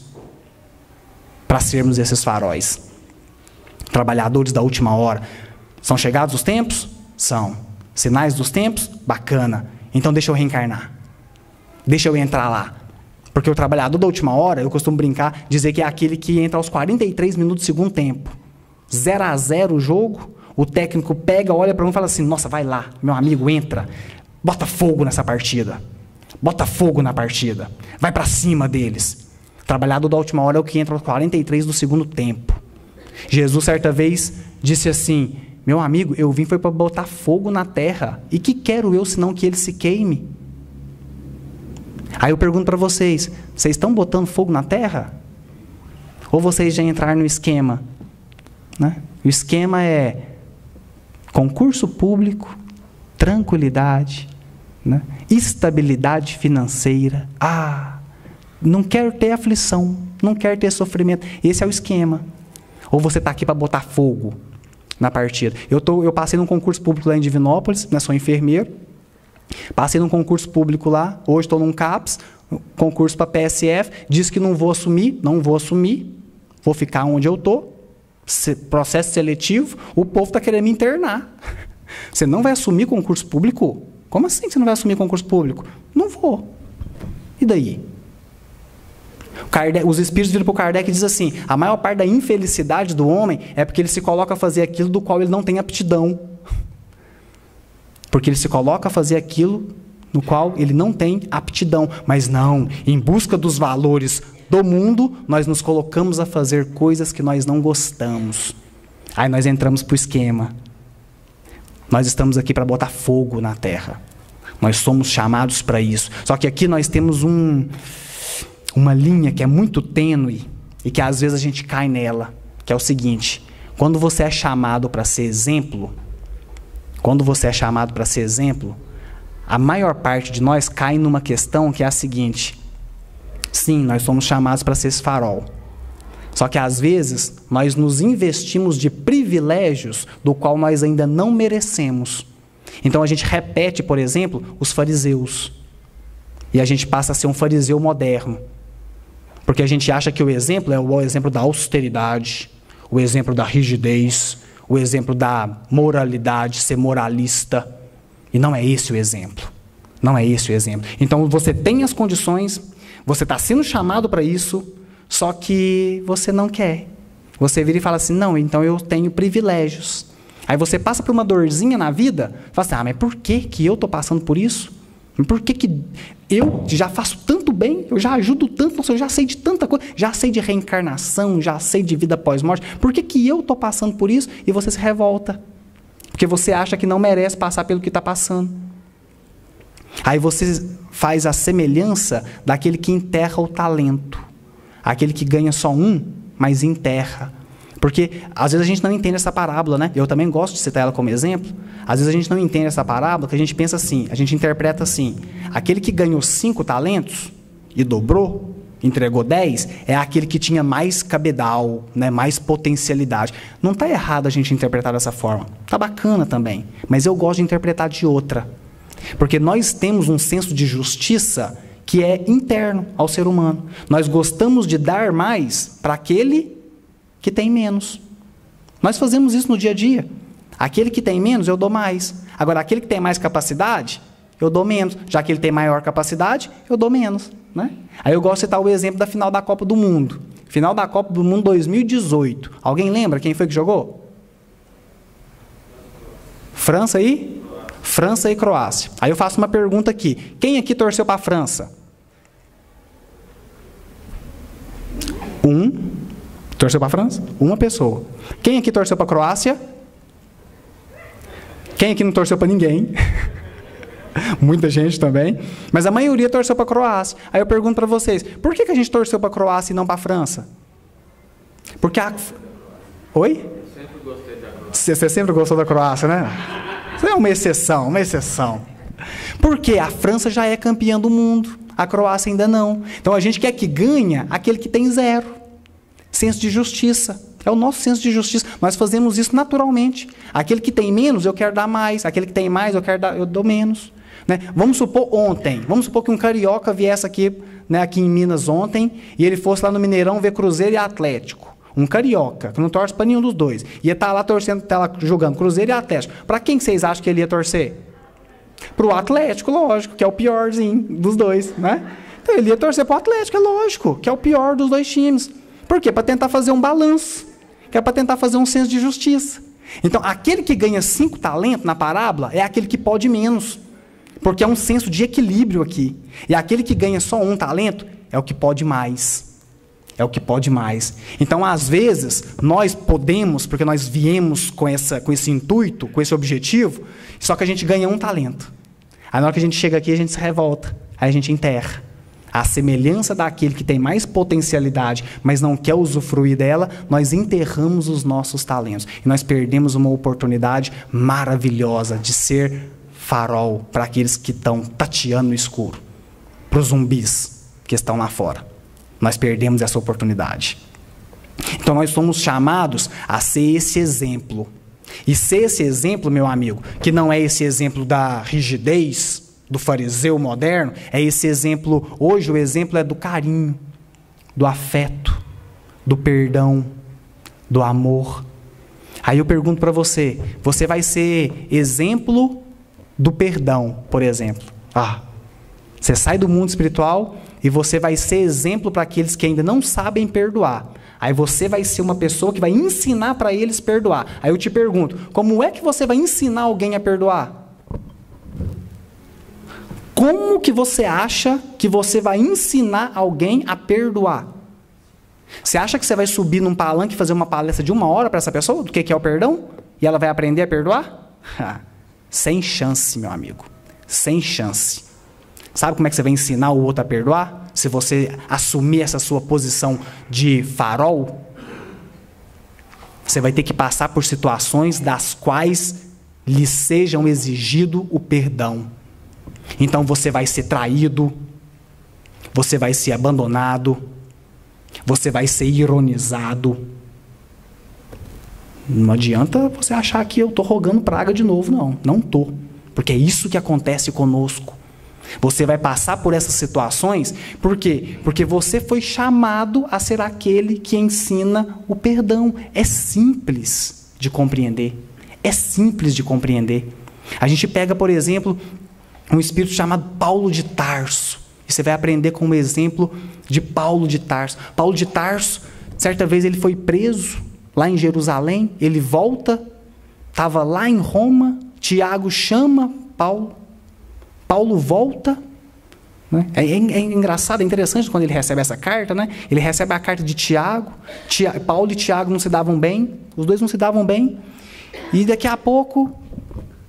para sermos esses faróis. Trabalhadores da última hora. São chegados os tempos? São. Sinais dos tempos? Bacana. Então deixa eu reencarnar. Deixa eu entrar lá. Porque o trabalhador da última hora, eu costumo brincar, dizer que é aquele que entra aos 43 minutos do segundo tempo. 0-0 o jogo, o técnico pega, olha para um e fala assim, nossa, vai lá, meu amigo, entra. Bota fogo nessa partida. Bota fogo na partida. Vai para cima deles. O trabalhador da última hora é o que entra aos 43 do segundo tempo. Jesus, certa vez, disse assim, meu amigo, eu vim foi para botar fogo na terra. E que quero eu, senão que ele se queime? Aí eu pergunto para vocês, vocês estão botando fogo na terra? Ou vocês já entraram no esquema? Né? O esquema é concurso público, tranquilidade, né? Estabilidade financeira. Não quero ter aflição, não quero ter sofrimento. Esse é o esquema. Ou você está aqui para botar fogo na partida. Eu passei num concurso público lá em Divinópolis, né? Sou enfermeiro. Passei num concurso público lá, hoje estou num CAPS, concurso para PSF, disse que não vou assumir, vou ficar onde eu estou, processo seletivo, o povo está querendo me internar. Você não vai assumir concurso público? Como assim você não vai assumir concurso público? Não vou. E daí? Os espíritos viram para o Kardec e dizem assim, a maior parte da infelicidade do homem é porque ele se coloca a fazer aquilo do qual ele não tem aptidão. Porque ele se coloca a fazer aquilo no qual ele não tem aptidão. Mas não, em busca dos valores do mundo, nós nos colocamos a fazer coisas que nós não gostamos. Aí nós entramos para o esquema. Nós estamos aqui para botar fogo na terra. Nós somos chamados para isso. Só que aqui nós temos uma linha que é muito tênue e que às vezes a gente cai nela, que é o seguinte, quando você é chamado para ser exemplo, a maior parte de nós cai numa questão que é a seguinte, sim, nós somos chamados para ser esse farol, só que às vezes nós nos investimos de privilégios do qual nós ainda não merecemos. Então a gente repete, por exemplo, os fariseus, e a gente passa a ser um fariseu moderno, porque a gente acha que o exemplo é o exemplo da austeridade, o exemplo da rigidez, o exemplo da moralidade, ser moralista. E não é esse o exemplo. Não é esse o exemplo. Então você tem as condições, você está sendo chamado para isso, só que você não quer. Você vira e fala assim, não, então eu tenho privilégios. Aí você passa por uma dorzinha na vida, fala assim, mas por que eu estou passando por isso? Por que eu já faço tanto bem, eu já ajudo tanto, nossa, eu já sei de tanta coisa, já sei de reencarnação, já sei de vida pós-morte, por que eu estou passando por isso? E você se revolta, porque você acha que não merece passar pelo que está passando. Aí você faz a semelhança daquele que enterra o talento, aquele que ganha só mas enterra. Porque às vezes a gente não entende essa parábola, né? Eu também gosto de citar ela como exemplo. Às vezes a gente não entende essa parábola, que a gente pensa assim, a gente interpreta assim, aquele que ganhou 5 talentos e dobrou, entregou 10, é aquele que tinha mais cabedal, né? Mais potencialidade. Não está errado a gente interpretar dessa forma. Está bacana também, mas eu gosto de interpretar de outra. Porque nós temos um senso de justiça que é interno ao ser humano. Nós gostamos de dar mais para aquele que tem menos. Nós fazemos isso no dia a dia. Aquele que tem menos, eu dou mais. Agora, aquele que tem mais capacidade, eu dou menos. Já que ele tem maior capacidade, eu dou menos. Né? Aí eu gosto de citar o exemplo da final da Copa do Mundo. Final da Copa do Mundo 2018. Alguém lembra quem foi que jogou? França e Croácia. Aí eu faço uma pergunta aqui. Quem aqui torceu para a França? Torceu para a França? Uma pessoa. Quem aqui torceu para a Croácia? Quem aqui não torceu para ninguém? Muita gente também. Mas a maioria torceu para a Croácia. Aí eu pergunto para vocês, por que a gente torceu para a Croácia e não para a França? Porque a... Oi? Eu sempre gostei da Croácia. Você sempre gostou da Croácia, né? Isso é uma exceção, uma exceção. Porque a França já é campeã do mundo, a Croácia ainda não. Então a gente quer que ganhe aquele que tem 0. Senso de justiça. É o nosso senso de justiça. Nós fazemos isso naturalmente. Aquele que tem menos, eu quero dar mais. Aquele que tem mais, eu dou menos. Né? Vamos supor que um carioca viesse aqui, né, aqui em Minas ontem, e ele fosse lá no Mineirão ver Cruzeiro e Atlético. um carioca, que não torce para nenhum dos dois, ia estar lá torcendo, tá lá jogando Cruzeiro e Atlético, para quem vocês acham que ele ia torcer? Para o Atlético, lógico, que é o piorzinho dos dois, né? Então ele ia torcer para o Atlético, é lógico, que é o pior dos dois times. Por quê? Para tentar fazer um balanço, que é para tentar fazer um senso de justiça. Então, aquele que ganha 5 talentos na parábola é aquele que pode menos, porque é um senso de equilíbrio aqui. E aquele que ganha só 1 talento é o que pode mais. É o que pode mais. Então, às vezes, nós podemos, porque nós viemos com esse intuito, com esse objetivo, só que a gente ganha 1 talento. Aí, na hora que a gente chega aqui, a gente se revolta. Aí a gente enterra. A semelhança daquele que tem mais potencialidade, mas não quer usufruir dela, nós enterramos os nossos talentos. E nós perdemos uma oportunidade maravilhosa de ser farol para aqueles que estão tateando no escuro, para os zumbis que estão lá fora. Nós perdemos essa oportunidade. Então nós somos chamados a ser esse exemplo. E ser esse exemplo, meu amigo, que não é esse exemplo da rigidez, do fariseu moderno, é esse exemplo, hoje o exemplo é do carinho, do afeto, do perdão, do amor. Aí eu pergunto para você, você vai ser exemplo do perdão, por exemplo. Você sai do mundo espiritual e você vai ser exemplo para aqueles que ainda não sabem perdoar. Aí você vai ser uma pessoa que vai ensinar para eles perdoar. Aí eu te pergunto, como é que você vai ensinar alguém a perdoar? Como que você acha que você vai ensinar alguém a perdoar? Você acha que você vai subir num palanque e fazer uma palestra de 1 hora para essa pessoa, do que é o perdão? E ela vai aprender a perdoar? Sem chance, meu amigo. Sem chance. Sabe como é que você vai ensinar o outro a perdoar? Se você assumir essa sua posição de farol, você vai ter que passar por situações das quais lhe sejam exigido o perdão. Então você vai ser traído, você vai ser abandonado, você vai ser ironizado. Não adianta você achar que eu estou rogando praga de novo, não. Não estou, porque é isso que acontece conosco. Você vai passar por essas situações, por quê? Porque você foi chamado a ser aquele que ensina o perdão. É simples de compreender. É simples de compreender. A gente pega, por exemplo, um espírito chamado Paulo de Tarso. E você vai aprender com o exemplo de Paulo de Tarso. Paulo de Tarso, certa vez ele foi preso lá em Jerusalém, ele volta, estava lá em Roma, Tiago chama Paulo, Paulo volta, né? É engraçado, é interessante quando ele recebe essa carta, né? Ele recebe a carta de Tiago, Paulo e Tiago não se davam bem, os dois não se davam bem, e daqui a pouco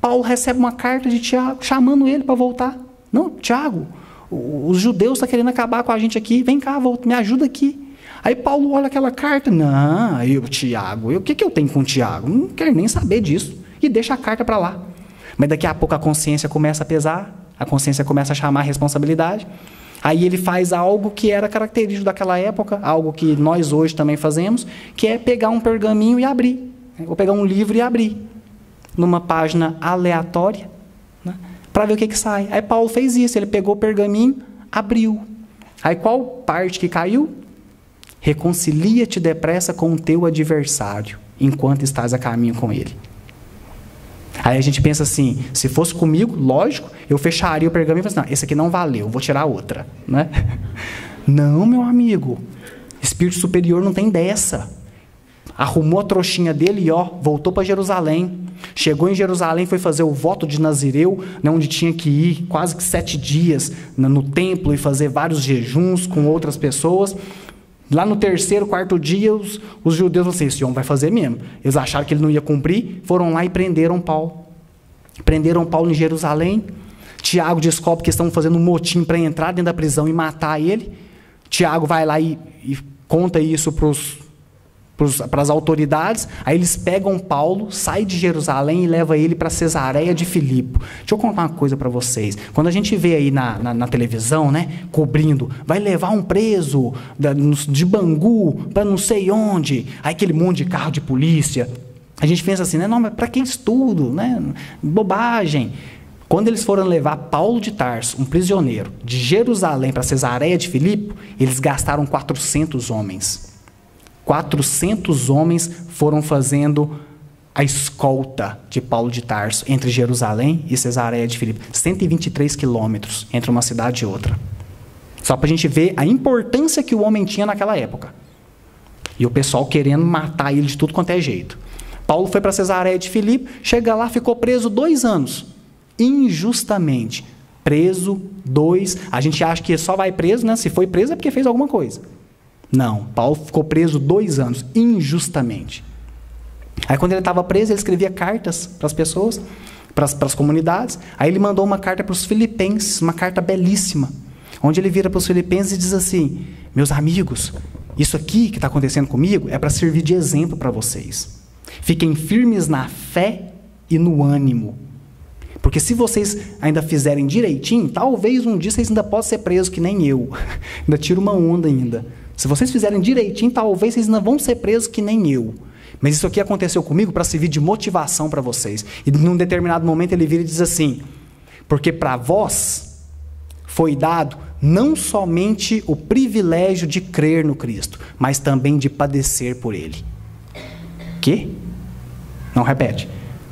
Paulo recebe uma carta de Tiago, chamando ele para voltar. Não, Tiago, os judeus estão querendo acabar com a gente aqui, vem cá, volta, me ajuda aqui. Aí Paulo olha aquela carta, não, Tiago, o que eu tenho com o Tiago? Não quero nem saber disso. E deixa a carta para lá. Mas daqui a pouco a consciência começa a pesar, a consciência começa a chamar a responsabilidade. Aí ele faz algo que era característico daquela época, algo que nós hoje também fazemos, que é pegar um pergaminho e abrir. Ou pegar um livro e abrir numa página aleatória, né, para ver o que sai. Aí Paulo fez isso, ele pegou o pergaminho, abriu. Aí qual parte que caiu? Reconcilia-te depressa com o teu adversário, enquanto estás a caminho com ele. Aí a gente pensa assim, se fosse comigo, lógico, eu fecharia o pergaminho e falaria, não, esse aqui não valeu, vou tirar outra. Né? Não, meu amigo, espírito superior não tem dessa. Arrumou a trouxinha dele e voltou para Jerusalém. Chegou em Jerusalém, foi fazer o voto de Nazireu, né, onde tinha que ir quase que 7 dias no templo e fazer vários jejuns com outras pessoas. Lá no 3º, 4º dia, os judeus falaram assim, esse homem vai fazer mesmo. Eles acharam que ele não ia cumprir, foram lá e prenderam Paulo. Prenderam Paulo em Jerusalém. Tiago descobre que estão fazendo um motim para entrar dentro da prisão e matar ele. Tiago vai lá e conta isso para as autoridades. Aí eles pegam Paulo, sai de Jerusalém e leva ele para Cesareia de Filipe. Deixa eu contar uma coisa para vocês. Quando a gente vê aí na televisão, né, cobrindo, vai levar um preso de Bangu para não sei onde, aí aquele monte de carro de polícia, a gente pensa assim, né, não, mas para que estudo, né, bobagem. Quando eles foram levar Paulo de Tarso, um prisioneiro, de Jerusalém para Cesareia de Filipe, eles gastaram 400 homens. 400 homens foram fazendo a escolta de Paulo de Tarso entre Jerusalém e Cesareia de Filipe. 123 quilômetros entre uma cidade e outra. Só para a gente ver a importância que o homem tinha naquela época. E o pessoal querendo matar ele de tudo quanto é jeito. Paulo foi para Cesareia de Filipe, chega lá, ficou preso 2 anos. Injustamente. Preso 2. A gente acha que só vai preso, né? Se foi preso é porque fez alguma coisa. Não. Paulo ficou preso 2 anos. Injustamente. Aí quando ele estava preso, ele escrevia cartas para as pessoas, para as comunidades. Aí ele mandou uma carta para os filipenses, uma carta belíssima, onde ele vira para os filipenses e diz assim: meus amigos, isso aqui que está acontecendo comigo é para servir de exemplo para vocês. Fiquem firmes na fé e no ânimo. Porque se vocês ainda fizerem direitinho, talvez um dia vocês ainda possam ser presos que nem eu. Ainda tiro uma onda ainda. Se vocês fizerem direitinho, talvez vocês ainda vão ser presos que nem eu. Mas isso aqui aconteceu comigo para servir de motivação para vocês. E num determinado momento ele vira e diz assim: porque para vós foi dado não somente o privilégio de crer no Cristo, mas também de padecer por Ele. Quê? Não, repete.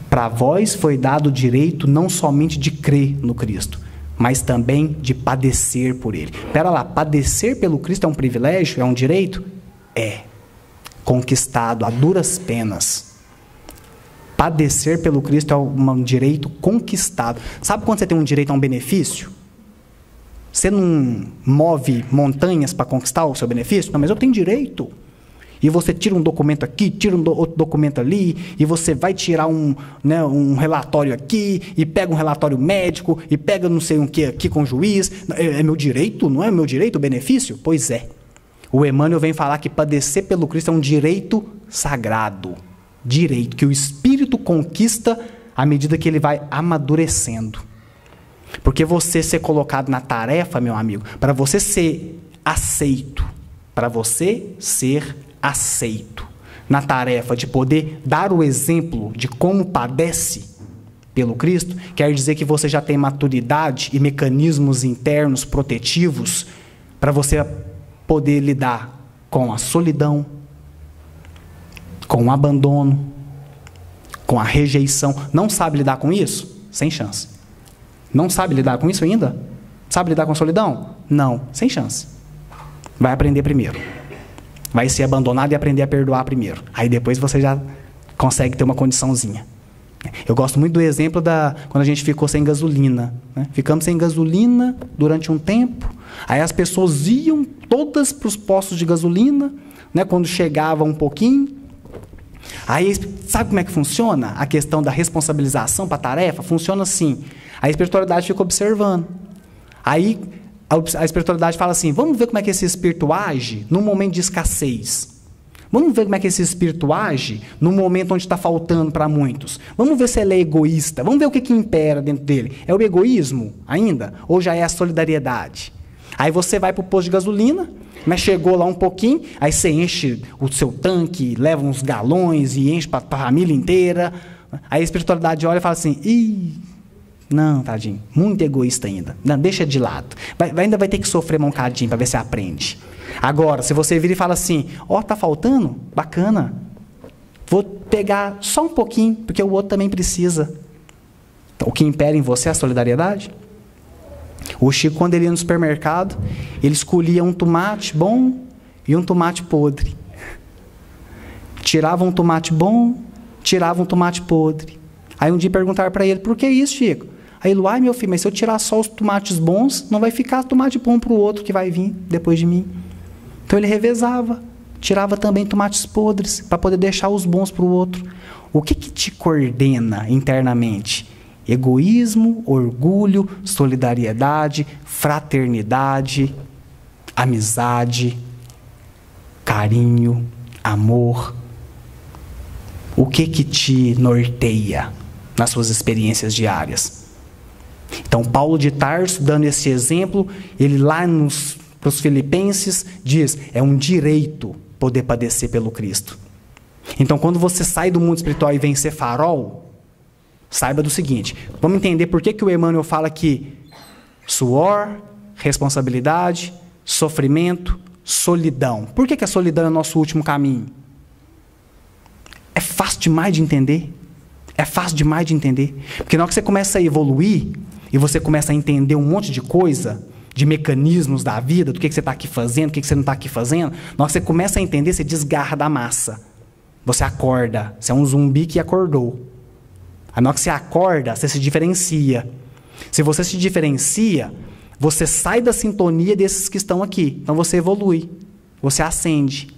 Para vós foi dado o direito não somente de crer no Cristo, mas também de padecer por Ele. Espera lá, padecer pelo Cristo é um privilégio? É um direito? É. Conquistado a duras penas. Padecer pelo Cristo é um direito conquistado. Sabe quando você tem um direito a um benefício? Você não move montanhas para conquistar o seu benefício? Não, mas eu tenho direito. E você tira um documento aqui, tira outro documento ali, e você vai tirar um relatório aqui, e pega um relatório médico, e pega não sei o que aqui com o juiz. É meu direito? Não é meu direito o benefício? Pois é. O Emmanuel vem falar que padecer pelo Cristo é um direito sagrado. Direito que o Espírito conquista à medida que ele vai amadurecendo. Porque você ser colocado na tarefa, meu amigo, para você ser aceito, na tarefa de poder dar o exemplo de como padece pelo Cristo, quer dizer que você já tem maturidade e mecanismos internos protetivos para você poder lidar com a solidão, com o abandono, com a rejeição. Não sabe lidar com isso? Sem chance. Não sabe lidar com isso ainda? Sabe lidar com a solidão? Não, sem chance. Vai aprender primeiro. Vai ser abandonado e aprender a perdoar primeiro. Aí depois você já consegue ter uma condiçãozinha. Eu gosto muito do exemplo quando a gente ficou sem gasolina. Né? Ficamos sem gasolina durante um tempo. Aí as pessoas iam todas para os postos de gasolina, né, quando chegava um pouquinho. Aí, sabe como é que funciona a questão da responsabilização para a tarefa? Funciona assim. A espiritualidade fica observando. Aí a espiritualidade fala assim: vamos ver como é que esse espírito age num momento de escassez. Vamos ver como é que esse espírito age num momento onde está faltando para muitos. Vamos ver se ele é egoísta. Vamos ver o que impera dentro dele. É o egoísmo ainda? Ou já é a solidariedade? Aí você vai para o posto de gasolina, mas chegou lá um pouquinho, aí você enche o seu tanque, leva uns galões e enche para a família inteira. Aí a espiritualidade olha e fala assim: ih, não, tadinho, muito egoísta ainda. Não, deixa de lado. Ainda vai ter que sofrer um bocadinho para ver se aprende. Agora, se você vir e fala assim: ó, tá faltando? Bacana. Vou pegar só um pouquinho, porque o outro também precisa. Então, o que impera em você é a solidariedade? O Chico, quando ele ia no supermercado, ele escolhia um tomate bom e um tomate podre. Tirava um tomate bom, tirava um tomate podre. Aí um dia perguntaram para ele: por que isso, Chico? Aí ele: ai, meu filho, mas se eu tirar só os tomates bons, não vai ficar tomate bom para o outro que vai vir depois de mim. Então ele revezava, tirava também tomates podres para poder deixar os bons para o outro. O que te coordena internamente? Egoísmo, orgulho, solidariedade, fraternidade, amizade, carinho, amor. O que te norteia nas suas experiências diárias? Então, Paulo de Tarso, dando esse exemplo, ele lá para os filipenses diz: é um direito poder padecer pelo Cristo. Então, quando você sai do mundo espiritual e vem ser farol, saiba do seguinte: vamos entender por que o Emmanuel fala que suor, responsabilidade, sofrimento, solidão. Por que a solidão é o nosso último caminho? É fácil demais de entender. É fácil demais de entender. Porque na hora que você começa a evoluir, e você começa a entender um monte de coisa, de mecanismos da vida, do que você está aqui fazendo, o que você não está aqui fazendo, na hora que você começa a entender, você desgarra da massa. Você acorda. Você é um zumbi que acordou. Aí na hora que você acorda, você se diferencia. Se você se diferencia, você sai da sintonia desses que estão aqui. Então você evolui. Você ascende.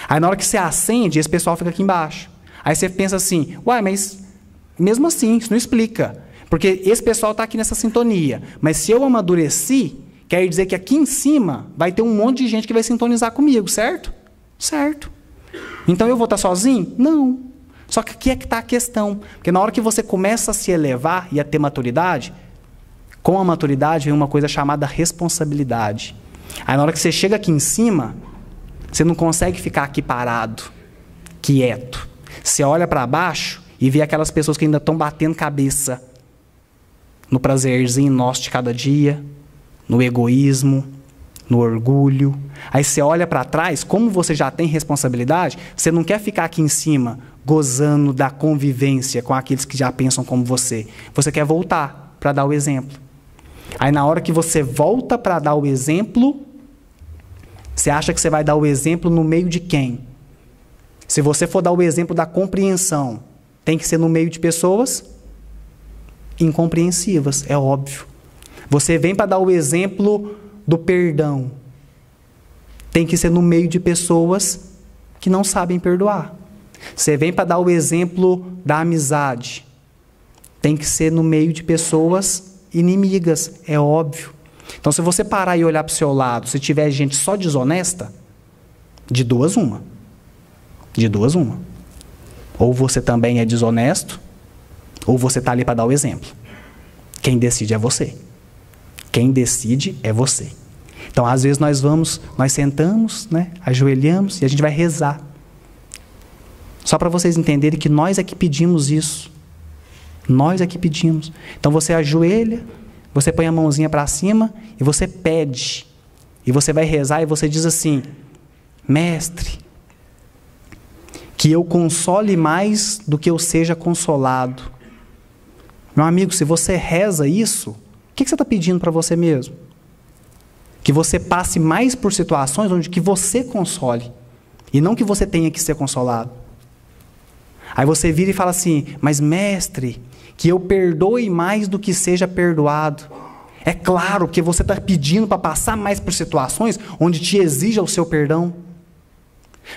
Aí na hora que você ascende, esse pessoal fica aqui embaixo. Aí você pensa assim, uai, mas mesmo assim, isso não explica. Porque esse pessoal está aqui nessa sintonia. Mas se eu amadureci, quer dizer que aqui em cima vai ter um monte de gente que vai sintonizar comigo, certo? Certo. Então eu vou estar sozinho? Não. Só que aqui é que está a questão. Porque na hora que você começa a se elevar e a ter maturidade, com a maturidade vem uma coisa chamada responsabilidade. Aí na hora que você chega aqui em cima, você não consegue ficar aqui parado, quieto. Você olha para baixo e vê aquelas pessoas que ainda estão batendo cabeça no prazerzinho nosso de cada dia, no egoísmo, no orgulho. Aí você olha para trás, como você já tem responsabilidade, você não quer ficar aqui em cima gozando da convivência com aqueles que já pensam como você. Você quer voltar para dar o exemplo. Aí na hora que você volta para dar o exemplo, você acha que você vai dar o exemplo no meio de quem? Se você for dar o exemplo da compreensão, tem que ser no meio de pessoas incompreensivas, é óbvio. Você vem para dar o exemplo do perdão, tem que ser no meio de pessoas que não sabem perdoar. Você vem para dar o exemplo da amizade, tem que ser no meio de pessoas inimigas, é óbvio. Então, se você parar e olhar para o seu lado, se tiver gente só desonesta, de duas uma. De duas uma. Ou você também é desonesto, ou você está ali para dar o exemplo. Quem decide é você. Quem decide é você. Então, às vezes nós sentamos, né, ajoelhamos e a gente vai rezar. Só para vocês entenderem que nós é que pedimos isso. Nós é que pedimos. Então você ajoelha, você põe a mãozinha para cima e você pede. E você vai rezar e você diz assim: Mestre, que eu console mais do que eu seja consolado. Meu amigo, se você reza isso, o que você está pedindo para você mesmo? Que você passe mais por situações onde que você console. E não que você tenha que ser consolado. Aí você vira e fala assim: mas mestre, que eu perdoe mais do que seja perdoado. É claro que você está pedindo para passar mais por situações onde te exija o seu perdão.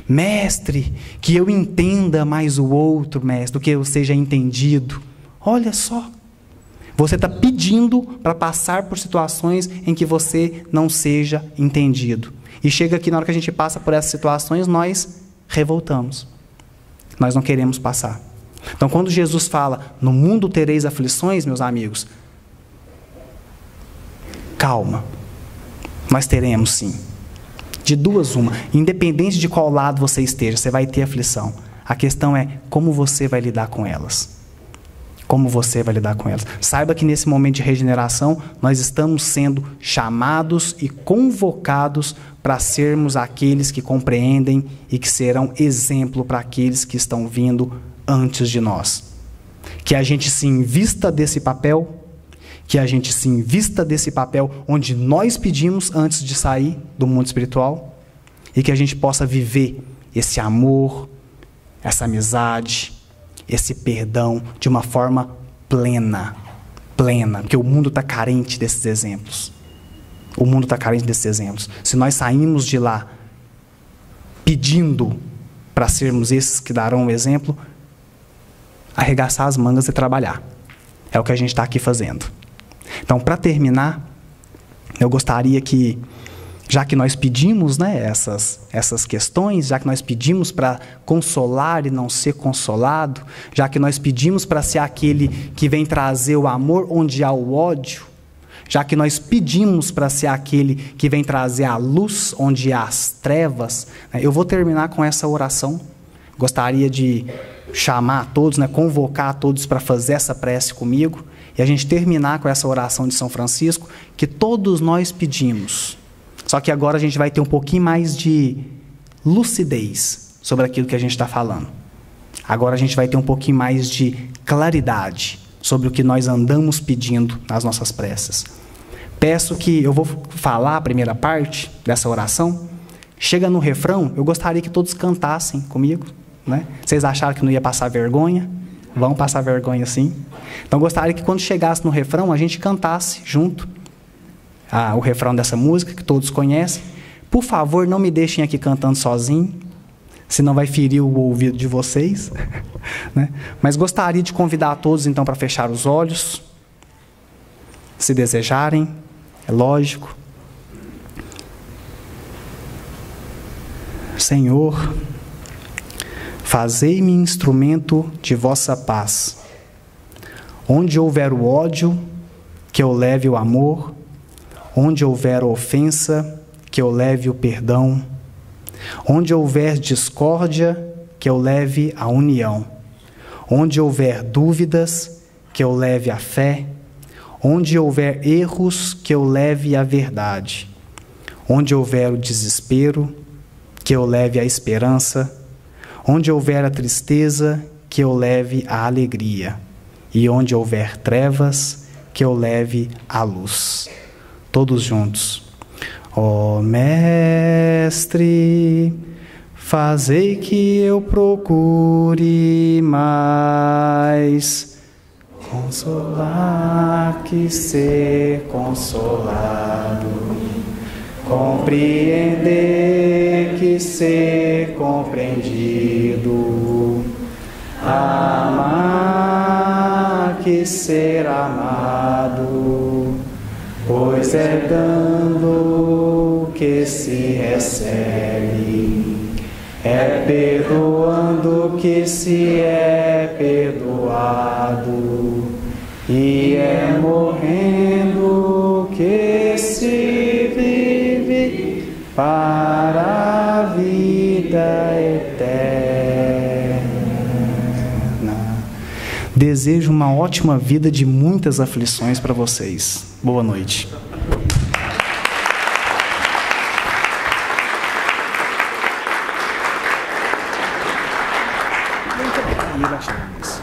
Mestre, que eu entenda mais o outro, mestre, do que eu seja entendido. Olha só. Você está pedindo para passar por situações em que você não seja entendido. E chega aqui, na hora que a gente passa por essas situações, nós revoltamos. Nós não queremos passar. Então, quando Jesus fala, no mundo tereis aflições, meus amigos, calma. Nós teremos sim. De duas uma. Independente de qual lado você esteja, você vai ter aflição. A questão é como você vai lidar com elas. Como você vai lidar com elas. Saiba que nesse momento de regeneração, nós estamos sendo chamados e convocados para sermos aqueles que compreendem e que serão exemplo para aqueles que estão vindo antes de nós. Que a gente se invista desse papel, onde nós pedimos antes de sair do mundo espiritual, e que a gente possa viver esse amor, essa amizade, esse perdão de uma forma plena, porque o mundo está carente desses exemplos. O mundo está carente desses exemplos. Se nós saímos de lá pedindo para sermos esses que darão o exemplo, arregaçar as mangas e trabalhar. É o que a gente está aqui fazendo. Então, para terminar, eu gostaria que, já que nós pedimos, né, essas questões, já que nós pedimos para consolar e não ser consolado, já que nós pedimos para ser aquele que vem trazer o amor onde há o ódio, já que nós pedimos para ser aquele que vem trazer a luz onde há as trevas, né, eu vou terminar com essa oração. Gostaria de chamar a todos, né, convocar a todos para fazer essa prece comigo, e a gente terminar com essa oração de São Francisco, que todos nós pedimos Só que agora a gente vai ter um pouquinho mais de lucidez sobre aquilo que a gente está falando. Agora a gente vai ter um pouquinho mais de claridade sobre o que nós andamos pedindo nas nossas preces. Peço que eu vou falar a primeira parte dessa oração. Chega no refrão, eu gostaria que todos cantassem comigo, né? Vocês acharam que não ia passar vergonha? Vão passar vergonha sim. Então, gostaria que quando chegasse no refrão, a gente cantasse junto o refrão dessa música, que todos conhecem. Por favor, não me deixem aqui cantando sozinho, senão vai ferir o ouvido de vocês. Né? Mas gostaria de convidar a todos, então, para fechar os olhos, se desejarem, é lógico. Senhor, fazei-me instrumento de vossa paz. Onde houver o ódio, que eu leve o amor. Onde houver ofensa, que eu leve o perdão. Onde houver discórdia, que eu leve a união. Onde houver dúvidas, que eu leve a fé. Onde houver erros, que eu leve a verdade. Onde houver o desespero, que eu leve a esperança. Onde houver a tristeza, que eu leve a alegria. E onde houver trevas, que eu leve a luz. Todos juntos. Ó Mestre, fazei que eu procure mais consolar que ser consolado, compreender que ser compreendido, amar que ser amado, pois é dando que se recebe, é perdoando que se é perdoado, e é morrendo que se vive para a vida eterna. Desejo uma ótima vida de muitas aflições para vocês. Boa noite. Muito bem.